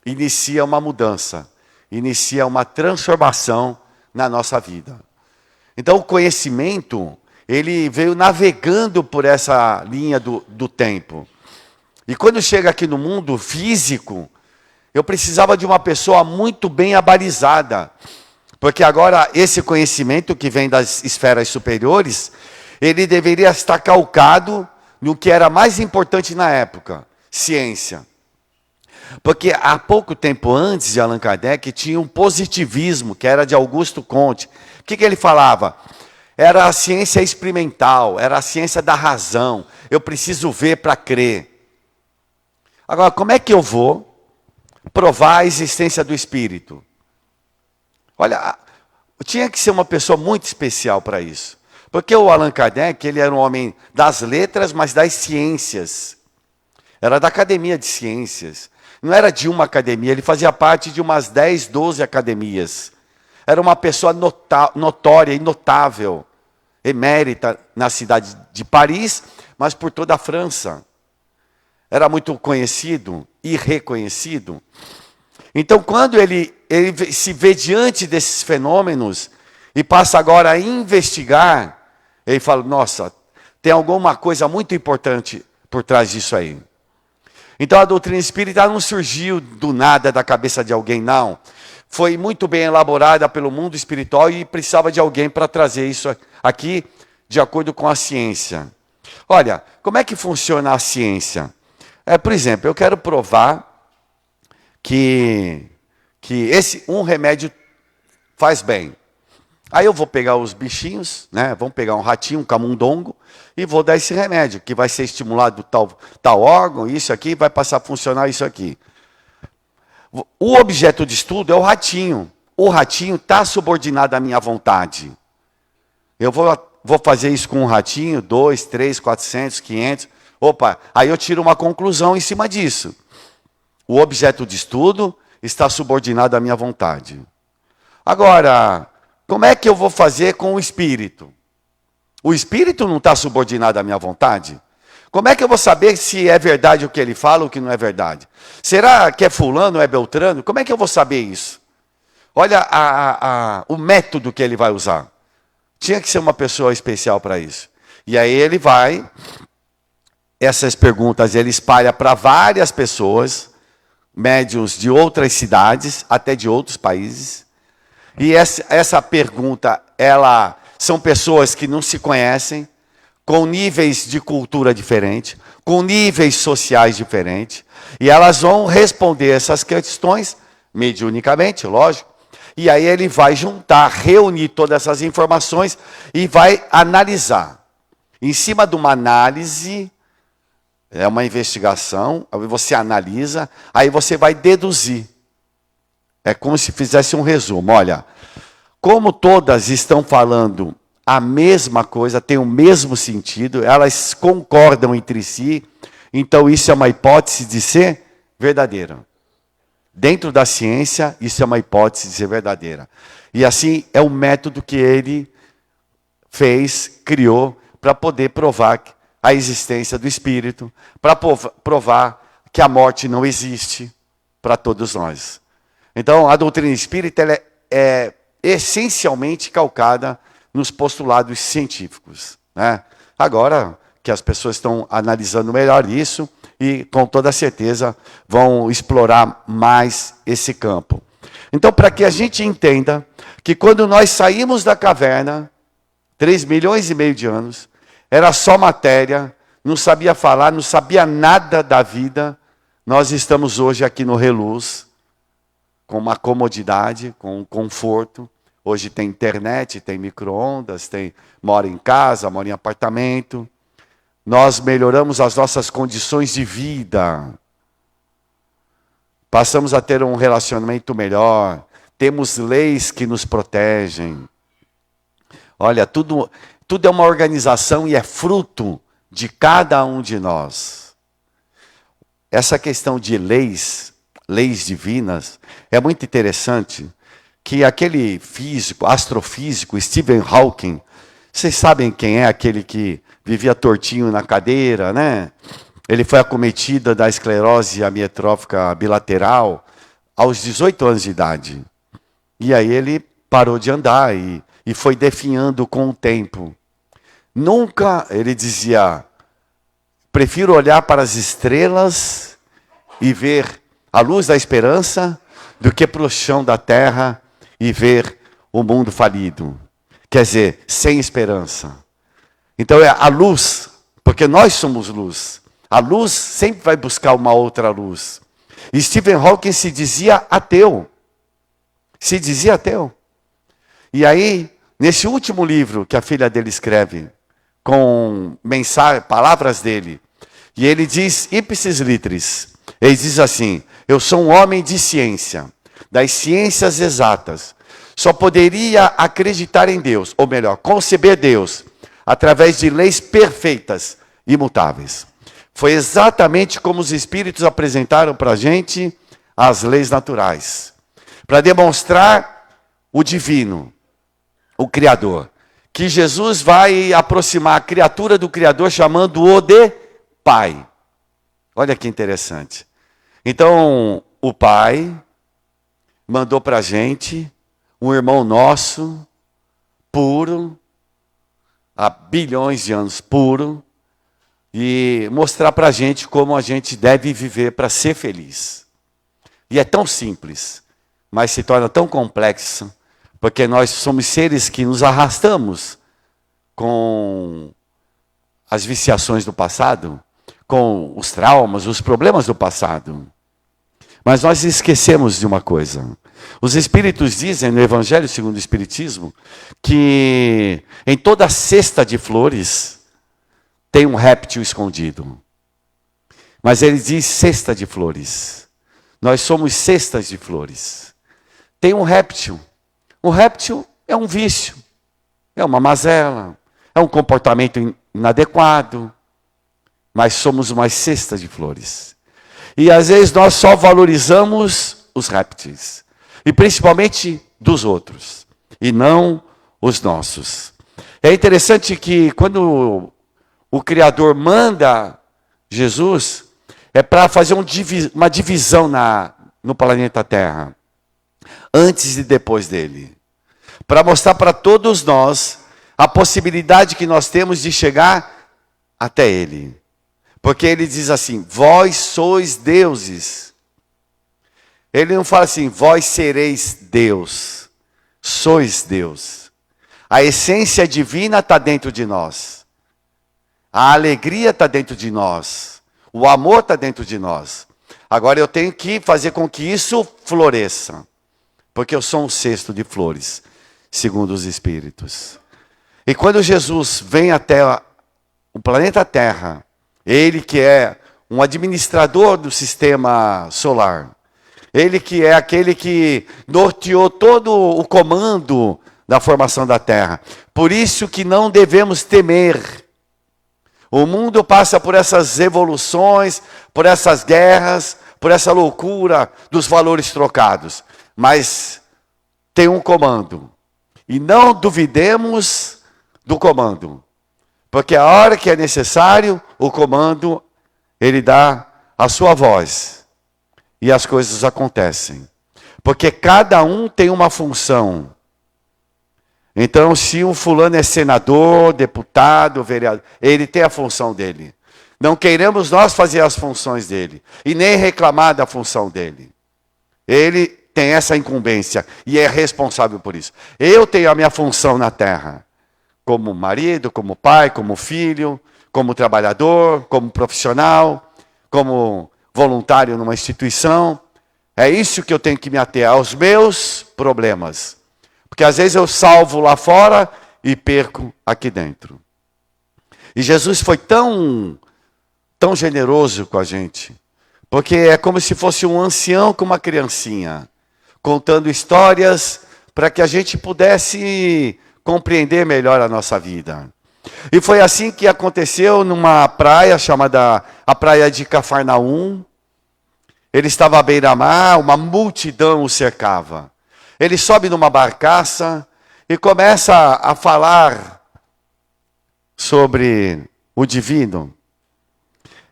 inicia uma mudança, inicia uma transformação na nossa vida. Então o conhecimento, ele veio navegando por essa linha do tempo. E quando chega aqui no mundo físico, eu precisava de uma pessoa muito bem abalizada. Porque agora esse conhecimento que vem das esferas superiores, ele deveria estar calcado no que era mais importante na época, ciência. Porque há pouco tempo antes de Allan Kardec, tinha um positivismo, que era de Augusto Comte. O que ele falava? Era a ciência experimental, era a ciência da razão. Eu preciso ver para crer. Agora, como é que eu vou provar a existência do Espírito? Olha, tinha que ser uma pessoa muito especial para isso. Porque o Allan Kardec, ele era um homem das letras, mas das ciências. Era da Academia de Ciências. Não era de uma academia, ele fazia parte de umas 10, 12 academias. Era uma pessoa notória e notável, emérita na cidade de Paris, mas por toda a França. Era muito conhecido e reconhecido. Então, quando ele se vê diante desses fenômenos e passa agora a investigar, ele fala, nossa, tem alguma coisa muito importante por trás disso aí. Então a doutrina espírita não surgiu do nada da cabeça de alguém, não. Foi muito bem elaborada pelo mundo espiritual e precisava de alguém para trazer isso aqui de acordo com a ciência. Olha, como é que funciona a ciência? Por exemplo, eu quero provar que um remédio faz bem. Aí eu vou pegar os bichinhos, né? Vamos pegar um ratinho, um camundongo, e vou dar esse remédio, que vai ser estimulado tal órgão, isso aqui, vai passar a funcionar isso aqui. O objeto de estudo é o ratinho. O ratinho está subordinado à minha vontade. Eu vou fazer isso com um ratinho, 2, 3, 400, 500. Opa, aí eu tiro uma conclusão em cima disso. O objeto de estudo está subordinado à minha vontade. Agora, como é que eu vou fazer com o espírito? O espírito não está subordinado à minha vontade? Como é que eu vou saber se é verdade o que ele fala ou o que não é verdade? Será que é fulano ou é beltrano? Como é que eu vou saber isso? Olha o método que ele vai usar. Tinha que ser uma pessoa especial para isso. E aí ele vai, essas perguntas ele espalha para várias pessoas, médiuns de outras cidades, até de outros países. E essa pergunta, são pessoas que não se conhecem, com níveis de cultura diferentes, com níveis sociais diferentes, e elas vão responder essas questões, mediunicamente, lógico, e aí ele vai juntar, reunir todas essas informações e vai analisar. Em cima de uma análise, é uma investigação, aí você analisa, aí você vai deduzir. É como se fizesse um resumo. Olha, como todas estão falando a mesma coisa, tem o mesmo sentido, elas concordam entre si, então isso é uma hipótese de ser verdadeira. Dentro da ciência, isso é uma hipótese de ser verdadeira. E assim é o método que ele fez, criou, para poder provar a existência do Espírito, para provar que a morte não existe para todos nós. Então, a doutrina espírita ela é essencialmente calcada nos postulados científicos, né? Agora que as pessoas estão analisando melhor isso e com toda certeza vão explorar mais esse campo. Então, para que a gente entenda que quando nós saímos da caverna, 3,5 milhões de anos, era só matéria, não sabia falar, não sabia nada da vida, nós estamos hoje aqui no Reluz, com uma comodidade, com um conforto. Hoje tem internet, tem micro-ondas, mora em casa, mora em apartamento. Nós melhoramos as nossas condições de vida. Passamos a ter um relacionamento melhor. Temos leis que nos protegem. Olha, tudo é uma organização e é fruto de cada um de nós. Essa questão de leis divinas, é muito interessante que aquele físico, astrofísico, Stephen Hawking, vocês sabem quem é aquele que vivia tortinho na cadeira, né? Ele foi acometido da esclerose amiotrófica bilateral aos 18 anos de idade. E aí ele parou de andar e foi definhando com o tempo. Nunca, ele dizia, prefiro olhar para as estrelas e ver a luz da esperança do que para o chão da terra e ver o mundo falido. Quer dizer, sem esperança. Então é a luz, porque nós somos luz. A luz sempre vai buscar uma outra luz. E Stephen Hawking se dizia ateu. Se dizia ateu. E aí, nesse último livro que a filha dele escreve, com palavras dele, e ele diz, ipsis litteris, ele diz assim, eu sou um homem de ciência, das ciências exatas, só poderia acreditar em Deus, ou melhor, conceber Deus, através de leis perfeitas, imutáveis. Foi exatamente como os Espíritos apresentaram para a gente as leis naturais, para demonstrar o divino, o Criador, que Jesus vai aproximar a criatura do Criador, chamando-o de Pai. Olha que interessante. Então, o Pai mandou para a gente um irmão nosso, puro, há bilhões de anos puro, e mostrar para a gente como a gente deve viver para ser feliz. E é tão simples, mas se torna tão complexo, porque nós somos seres que nos arrastamos com as viciações do passado, com os traumas, os problemas do passado. Mas nós esquecemos de uma coisa. Os Espíritos dizem no Evangelho segundo o Espiritismo que em toda cesta de flores tem um réptil escondido. Mas ele diz cesta de flores. Nós somos cestas de flores. Tem um réptil. O réptil é um vício, é uma mazela, é um comportamento inadequado. Mas somos uma cesta de flores. E às vezes nós só valorizamos os répteis. E principalmente dos outros. E não os nossos. É interessante que quando o Criador manda Jesus, é para fazer uma divisão no planeta Terra. Antes e depois dele. Para mostrar para todos nós a possibilidade que nós temos de chegar até ele. Porque ele diz assim, vós sois deuses. Ele não fala assim, vós sereis Deus. Sois Deus. A essência divina está dentro de nós. A alegria está dentro de nós. O amor está dentro de nós. Agora eu tenho que fazer com que isso floresça. Porque eu sou um cesto de flores, segundo os Espíritos. E quando Jesus vem até o planeta Terra, ele que é um administrador do sistema solar, Ele que é aquele que norteou todo o comando da formação da terra. Por isso que não devemos temer. O mundo passa por essas revoluções, por essas guerras, por essa loucura dos valores trocados. Mas tem um comando. E não duvidemos do comando. Porque a hora que é necessário, o comando, ele dá a sua voz. E as coisas acontecem. Porque cada um tem uma função. Então, se um fulano é senador, deputado, vereador, ele tem a função dele. Não queremos nós fazer as funções dele. E nem reclamar da função dele. Ele tem essa incumbência e é responsável por isso. Eu tenho a minha função na terra. Como marido, como pai, como filho, como trabalhador, como profissional, como voluntário numa instituição. É isso que eu tenho que me ater aos meus problemas. Porque às vezes eu salvo lá fora e perco aqui dentro. E Jesus foi tão generoso com a gente. Porque é como se fosse um ancião com uma criancinha. Contando histórias para que a gente pudesse compreender melhor a nossa vida. E foi assim que aconteceu numa praia chamada a praia de Cafarnaum. Ele estava à beira-mar, uma multidão o cercava. Ele sobe numa barcaça e começa a falar sobre o divino.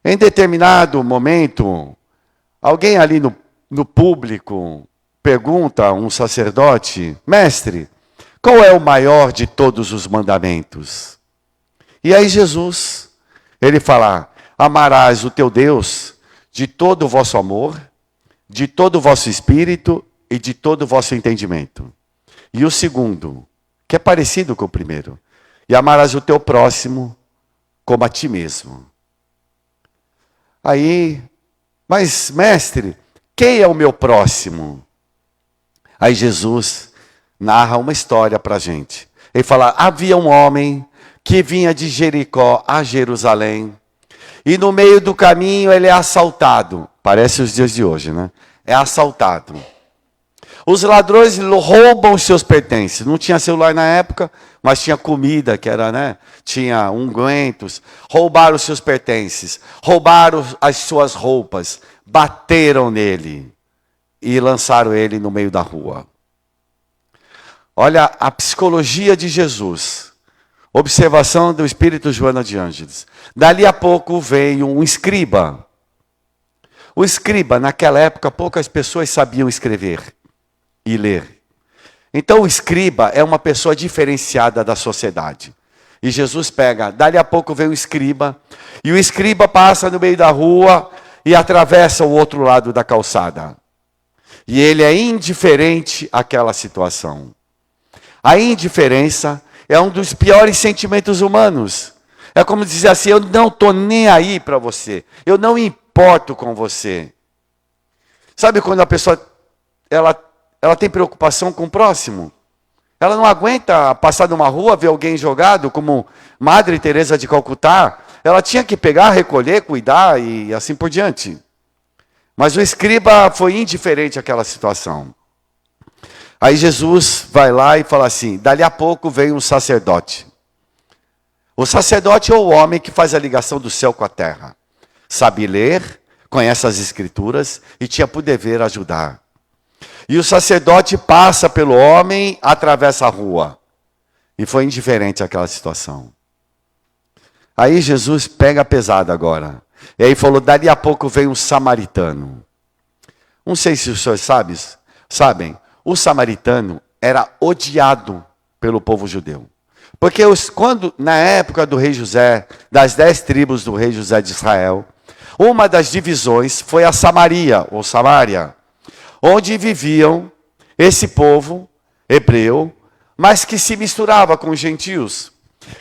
Em determinado momento, alguém ali no público pergunta a um sacerdote: mestre, qual é o maior de todos os mandamentos? E aí Jesus, ele fala: amarás o teu Deus de todo o vosso amor, de todo o vosso espírito e de todo o vosso entendimento. E o segundo, que é parecido com o primeiro: e amarás o teu próximo como a ti mesmo. Aí, mas mestre, quem é o meu próximo? Aí Jesus narra uma história para a gente. Ele fala: havia um homem que vinha de Jericó a Jerusalém. E no meio do caminho ele é assaltado. Parece os dias de hoje, né? É assaltado. Os ladrões roubam os seus pertences. Não tinha celular na época, mas tinha comida, que era, né? Tinha ungüentos. Roubaram os seus pertences. Roubaram as suas roupas. Bateram nele. E lançaram ele no meio da rua. Olha a psicologia de Jesus. Observação do Espírito Joana de Ângeles. Dali a pouco veio um escriba. O escriba, naquela época, poucas pessoas sabiam escrever e ler. Então o escriba é uma pessoa diferenciada da sociedade. E Jesus pega, dali a pouco vem o escriba, e o escriba passa no meio da rua e atravessa o outro lado da calçada. E ele é indiferente àquela situação. A indiferença é um dos piores sentimentos humanos. É como dizer assim: eu não estou nem aí para você. Eu não importo com você. Sabe quando a pessoa ela tem preocupação com o próximo? Ela não aguenta passar numa rua, ver alguém jogado, como Madre Teresa de Calcutá. Ela tinha que pegar, recolher, cuidar e assim por diante. Mas o escriba foi indiferente àquela situação. Aí Jesus vai lá e fala assim: dali a pouco vem um sacerdote. O sacerdote é o homem que faz a ligação do céu com a terra. Sabe ler, conhece as escrituras e tinha por dever ajudar. E o sacerdote passa pelo homem, atravessa a rua. E foi indiferente àquela situação. Aí Jesus pega pesado agora. E aí falou: dali a pouco vem um samaritano. Não sei se os senhores sabem, o samaritano era odiado pelo povo judeu. Porque quando, na época do rei José, das 10 tribos do rei José de Israel, uma das divisões foi a Samaria, ou Samária, onde viviam esse povo hebreu, mas que se misturava com os gentios,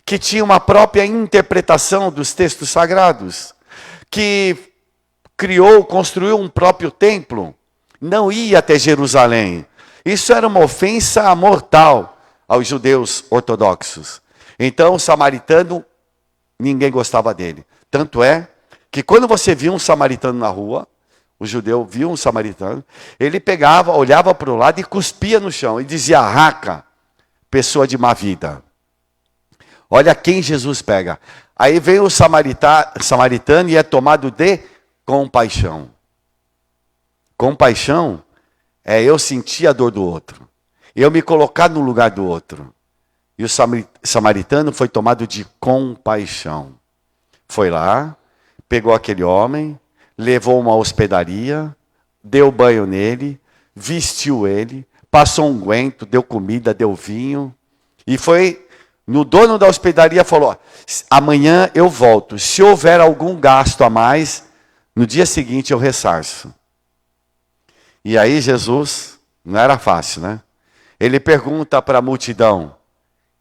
que tinha uma própria interpretação dos textos sagrados, que construiu um próprio templo, não ia até Jerusalém. Isso era uma ofensa mortal aos judeus ortodoxos. Então o samaritano, ninguém gostava dele. Tanto é que quando você via um samaritano na rua, o judeu viu um samaritano, ele pegava, olhava para o lado e cuspia no chão e dizia: raca, pessoa de má vida. Olha quem Jesus pega. Aí vem o samaritano e é tomado de compaixão. Compaixão é eu sentir a dor do outro, eu me colocar no lugar do outro. E o samaritano foi tomado de compaixão. Foi lá, pegou aquele homem, levou uma hospedaria, deu banho nele, vestiu ele, passou um unguento, deu comida, deu vinho. E foi no dono da hospedaria, falou: amanhã eu volto. Se houver algum gasto a mais, no dia seguinte eu ressarço. E aí Jesus, não era fácil, né? Ele pergunta para a multidão: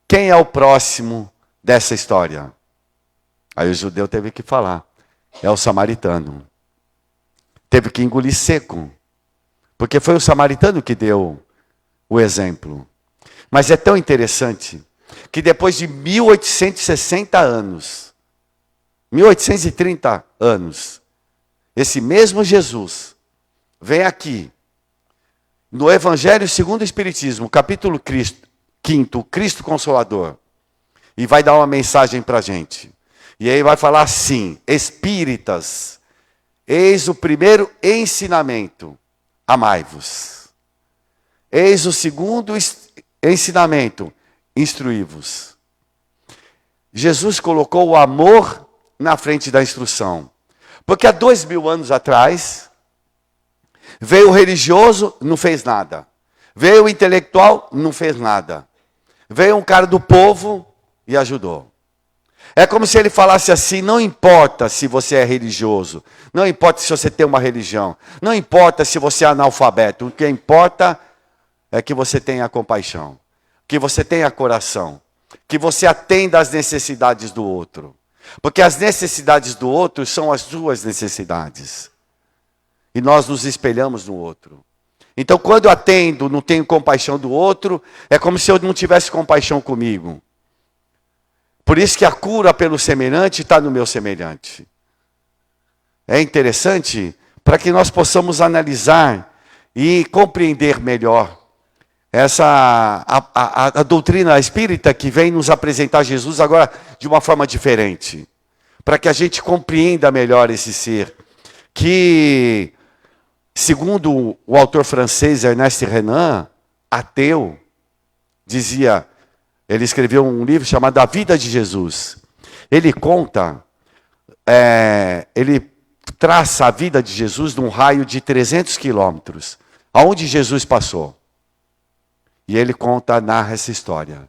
quem é o próximo dessa história? Aí o judeu teve que falar: é o samaritano. Teve que engolir seco, porque foi o samaritano que deu o exemplo. Mas é tão interessante que depois de 1860 anos, 1830 anos, esse mesmo Jesus vem aqui, no Evangelho segundo o Espiritismo, capítulo 5, Cristo Consolador, e vai dar uma mensagem para a gente. E aí vai falar assim: espíritas, eis o primeiro ensinamento, amai-vos. Eis o segundo ensinamento, instruí-vos. Jesus colocou o amor na frente da instrução. Porque há 2000 anos atrás, veio o religioso, não fez nada. Veio o intelectual, não fez nada. Veio um cara do povo e ajudou. É como se ele falasse assim: não importa se você é religioso, não importa se você tem uma religião, não importa se você é analfabeto, o que importa é que você tenha compaixão, que você tenha coração, que você atenda às necessidades do outro. Porque as necessidades do outro são as suas necessidades. E nós nos espelhamos no outro. Então, quando eu atendo, não tenho compaixão do outro, é como se eu não tivesse compaixão comigo. Por isso que a cura pelo semelhante está no meu semelhante. É interessante para que nós possamos analisar e compreender melhor a doutrina espírita que vem nos apresentar Jesus agora de uma forma diferente. Para que a gente compreenda melhor esse ser. Que, segundo o autor francês Ernest Renan, ateu, dizia... Ele escreveu um livro chamado A Vida de Jesus. Ele conta, ele traça a vida de Jesus num raio de 300 quilômetros, aonde Jesus passou. E ele narra essa história.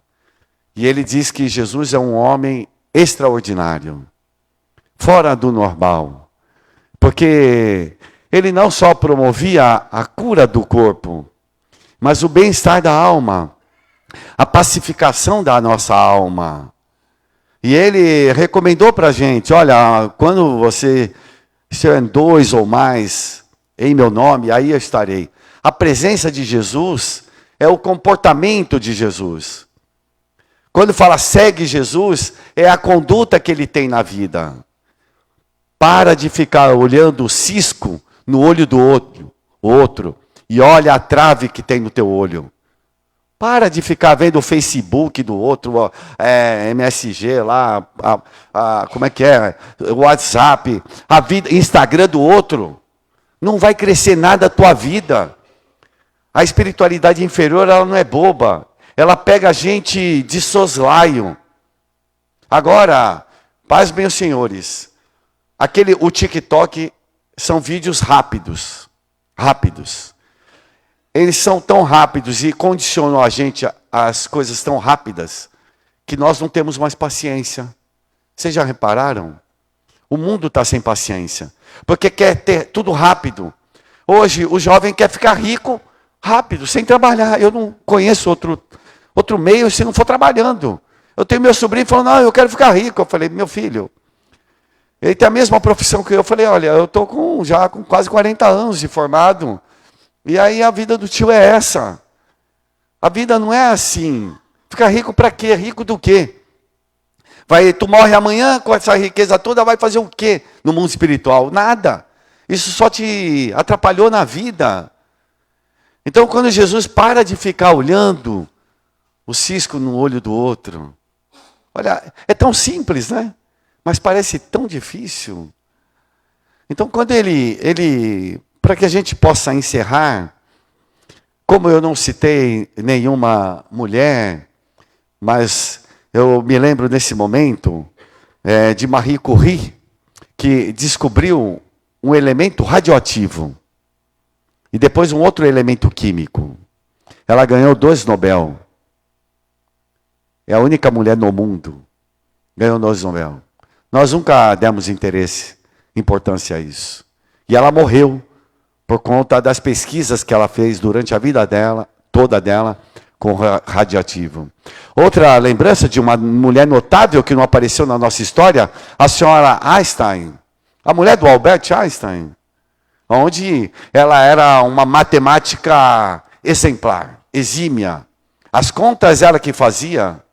E ele diz que Jesus é um homem extraordinário, fora do normal. Porque ele não só promovia a cura do corpo, mas o bem-estar da alma. A pacificação da nossa alma. E ele recomendou para a gente: olha, quando você estiver 2 ou mais em meu nome, aí eu estarei. A presença de Jesus é o comportamento de Jesus. Quando fala segue Jesus, é a conduta que ele tem na vida. Para de ficar olhando o cisco no olho do outro e olha a trave que tem no teu olho. Para de ficar vendo o Facebook do outro, MSG lá, como é que é? WhatsApp, a vida, Instagram do outro. Não vai crescer nada a tua vida. A espiritualidade inferior, ela não é boba. Ela pega a gente de soslaio. Agora, paz, meus senhores, o TikTok são vídeos rápidos. Eles são tão rápidos e condicionam a gente às coisas tão rápidas que nós não temos mais paciência. Vocês já repararam? O mundo está sem paciência. Porque quer ter tudo rápido. Hoje o jovem quer ficar rico rápido, sem trabalhar. Eu não conheço outro meio se não for trabalhando. Eu tenho meu sobrinho falando: não, eu quero ficar rico. Eu falei: meu filho, ele tem a mesma profissão que eu. Eu falei: olha, eu estou já com quase 40 anos de formado. E aí a vida do tio é essa. A vida não é assim. Ficar rico para quê? Rico do quê? Tu morre amanhã com essa riqueza toda, vai fazer o quê no mundo espiritual? Nada. Isso só te atrapalhou na vida. Então, quando Jesus para de ficar olhando o cisco no olho do outro, olha, é tão simples, né? Mas parece tão difícil. Então, quando para que a gente possa encerrar, como eu não citei nenhuma mulher, mas eu me lembro nesse momento de Marie Curie, que descobriu um elemento radioativo e depois um outro elemento químico. Ela ganhou 2 Nobel. É a única mulher no mundo que ganhou 2 Nobel. Nós nunca demos importância a isso. E ela morreu por conta das pesquisas que ela fez durante a vida dela, toda dela, com radioativo. Outra lembrança de uma mulher notável que não apareceu na nossa história, a senhora Einstein, a mulher do Albert Einstein, onde ela era uma matemática exemplar, exímia. As contas ela que fazia.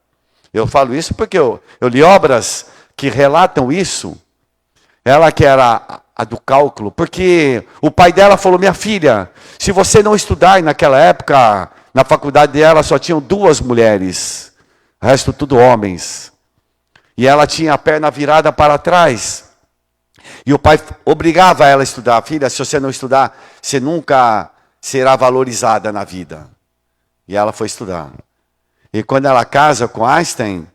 Eu falo isso porque eu li obras que relatam isso. Ela que era a do cálculo, porque o pai dela falou: minha filha, se você não estudar, e naquela época, na faculdade dela só tinham 2 mulheres, o resto tudo homens. E ela tinha a perna virada para trás. E o pai obrigava ela a estudar. Filha, se você não estudar, você nunca será valorizada na vida. E ela foi estudar. E quando ela casa com Einstein,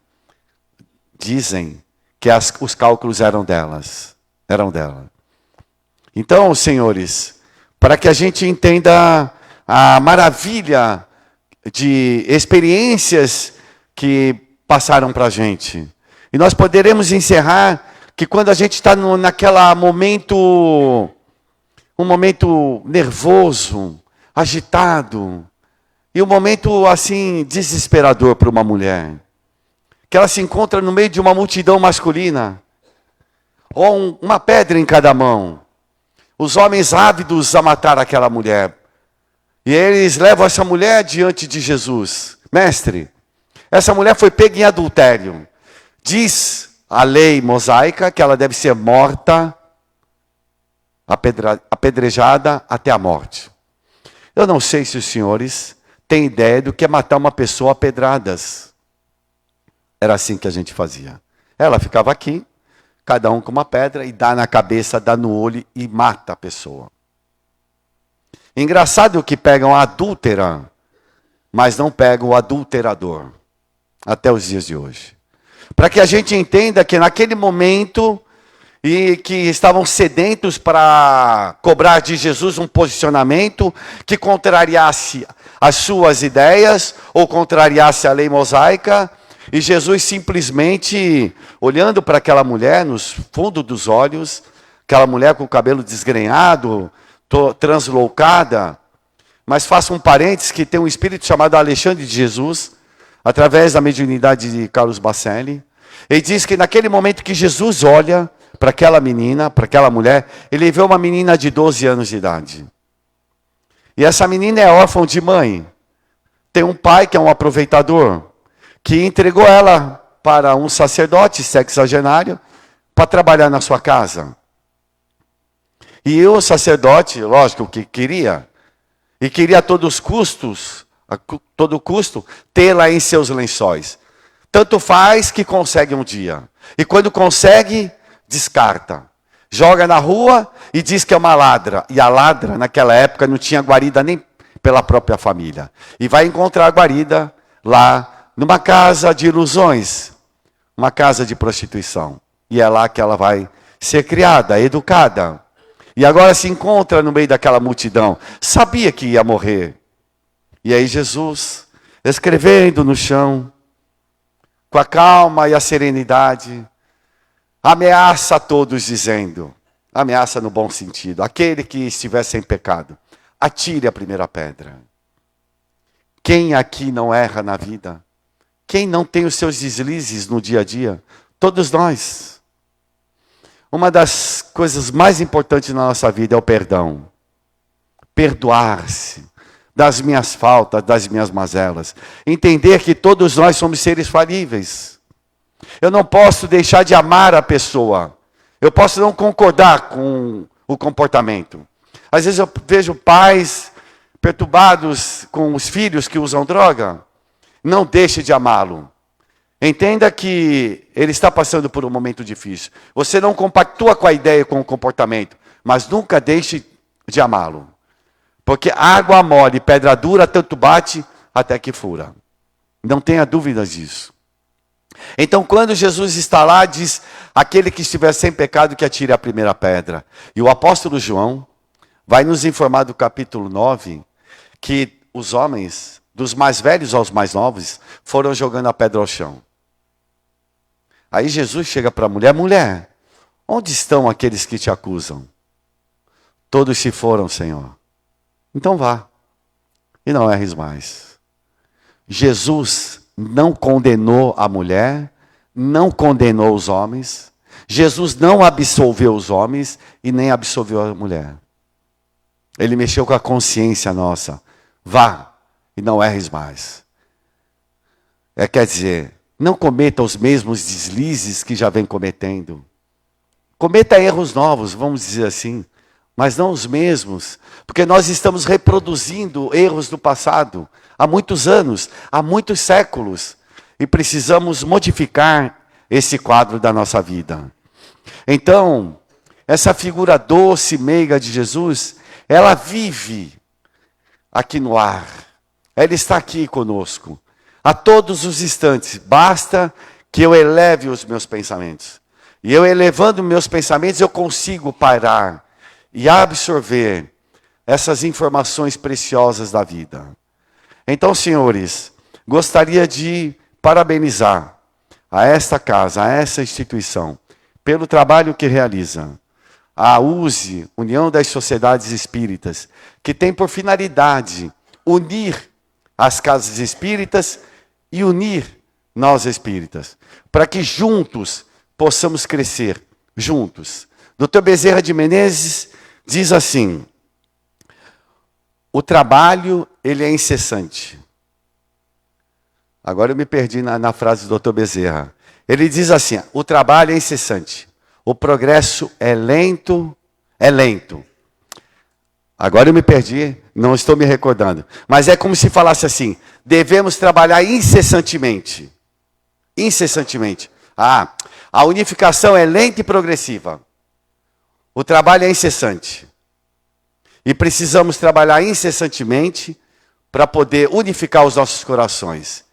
dizem que os cálculos eram dela. Então, senhores, para que a gente entenda a maravilha de experiências que passaram para a gente. E nós poderemos encerrar que quando a gente está naquela momento, um momento nervoso, agitado, e um momento assim desesperador para uma mulher, que ela se encontra no meio de uma multidão masculina, ou uma pedra em cada mão, os homens ávidos a matar aquela mulher, e eles levam essa mulher diante de Jesus. Mestre, essa mulher foi pega em adultério. Diz a lei mosaica que ela deve ser morta, apedrejada até a morte. Eu não sei se os senhores têm ideia do que é matar uma pessoa a pedradas. Era assim que a gente fazia. Ela ficava aqui, cada um com uma pedra, e dá na cabeça, dá no olho e mata a pessoa. Engraçado que pegam a adúltera, mas não pegam o adulterador, até os dias de hoje. Para que a gente entenda que naquele momento, e que estavam sedentos para cobrar de Jesus um posicionamento que contrariasse as suas ideias, ou contrariasse a lei mosaica, e Jesus simplesmente, olhando para aquela mulher, nos fundos dos olhos, aquela mulher com o cabelo desgrenhado, translocada, mas faço um parênteses que tem um espírito chamado Alexandre de Jesus, através da mediunidade de Carlos Bacelli, ele diz que naquele momento que Jesus olha para aquela menina, para aquela mulher, ele vê uma menina de 12 anos de idade. E essa menina é órfã de mãe. Tem um pai que é um aproveitador, que entregou ela para um sacerdote sexagenário para trabalhar na sua casa. E o sacerdote, lógico que queria, e queria a todo custo, tê-la em seus lençóis. Tanto faz que consegue um dia. E quando consegue, descarta. Joga na rua e diz que é uma ladra. E a ladra, naquela época, não tinha guarida nem pela própria família. E vai encontrar a guarida lá, numa casa de ilusões, uma casa de prostituição. E é lá que ela vai ser criada, educada. E agora se encontra no meio daquela multidão. Sabia que ia morrer. E aí Jesus, escrevendo no chão, com a calma e a serenidade, ameaça a todos dizendo, ameaça no bom sentido, aquele que estiver sem pecado, atire a primeira pedra. Quem aqui não erra na vida? Quem não tem os seus deslizes no dia a dia? Todos nós. Uma das coisas mais importantes na nossa vida é o perdão. Perdoar-se das minhas faltas, das minhas mazelas. Entender que todos nós somos seres falíveis. Eu não posso deixar de amar a pessoa. Eu posso não concordar com o comportamento. Às vezes eu vejo pais perturbados com os filhos que usam droga. Não deixe de amá-lo. Entenda que ele está passando por um momento difícil. Você não compactua com a ideia, com o comportamento, mas nunca deixe de amá-lo. Porque água mole e pedra dura tanto bate até que fura. Não tenha dúvidas disso. Então, quando Jesus está lá, diz: aquele que estiver sem pecado, que atire a primeira pedra. E o apóstolo João vai nos informar do capítulo 9, que os homens, dos mais velhos aos mais novos, foram jogando a pedra ao chão. Aí Jesus chega para a mulher: mulher, onde estão aqueles que te acusam? Todos se foram, Senhor. Então vá, e não erres mais. Jesus não condenou a mulher, não condenou os homens. Jesus não absolveu os homens e nem absolveu a mulher. Ele mexeu com a consciência nossa. Vá e não erres mais. Quer dizer, não cometa os mesmos deslizes que já vem cometendo. Cometa erros novos, vamos dizer assim, mas não os mesmos, porque nós estamos reproduzindo erros do passado há muitos anos, há muitos séculos, e precisamos modificar esse quadro da nossa vida. Então, essa figura doce, meiga de Jesus, ela vive aqui no ar. Ela está aqui conosco, a todos os instantes. Basta que eu eleve os meus pensamentos. E eu elevando meus pensamentos, eu consigo parar e absorver essas informações preciosas da vida. Então, senhores, gostaria de parabenizar a esta casa, a essa instituição, pelo trabalho que realiza. A USE, União das Sociedades Espíritas, que tem por finalidade unir as casas espíritas e unir nós espíritas, para que juntos possamos crescer, juntos. Dr. Bezerra de Menezes diz assim: o trabalho, ele é incessante. Agora eu me perdi na frase do Dr. Bezerra. Ele diz assim: o trabalho é incessante, o progresso é lento, é lento. Agora eu me perdi, não estou me recordando. Mas é como se falasse assim: devemos trabalhar incessantemente. Incessantemente. A unificação é lenta e progressiva. O trabalho é incessante. E precisamos trabalhar incessantemente para poder unificar os nossos corações.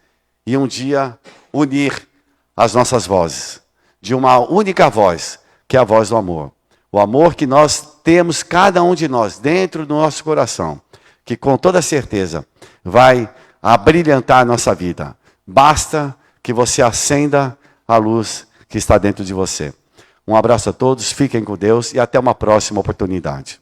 E um dia unir as nossas vozes. De uma única voz, que é a voz do amor. O amor que nós temos, cada um de nós, dentro do nosso coração. Que com toda certeza vai abrilhantar a nossa vida. Basta que você acenda a luz que está dentro de você. Um abraço a todos, fiquem com Deus e até uma próxima oportunidade.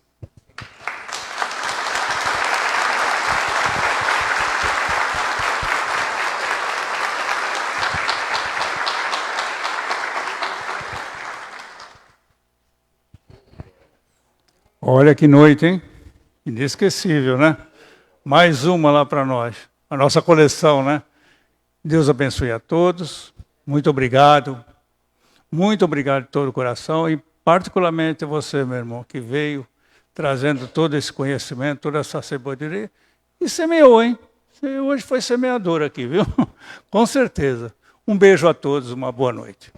Olha que noite, hein? Inesquecível, né? Mais uma lá para nós. A nossa coleção, né? Deus abençoe a todos. Muito obrigado. Muito obrigado de todo o coração. E particularmente você, meu irmão, que veio trazendo todo esse conhecimento, toda essa sabedoria. E semeou, hein? Você hoje foi semeador aqui, viu? Com certeza. Um beijo a todos, uma boa noite.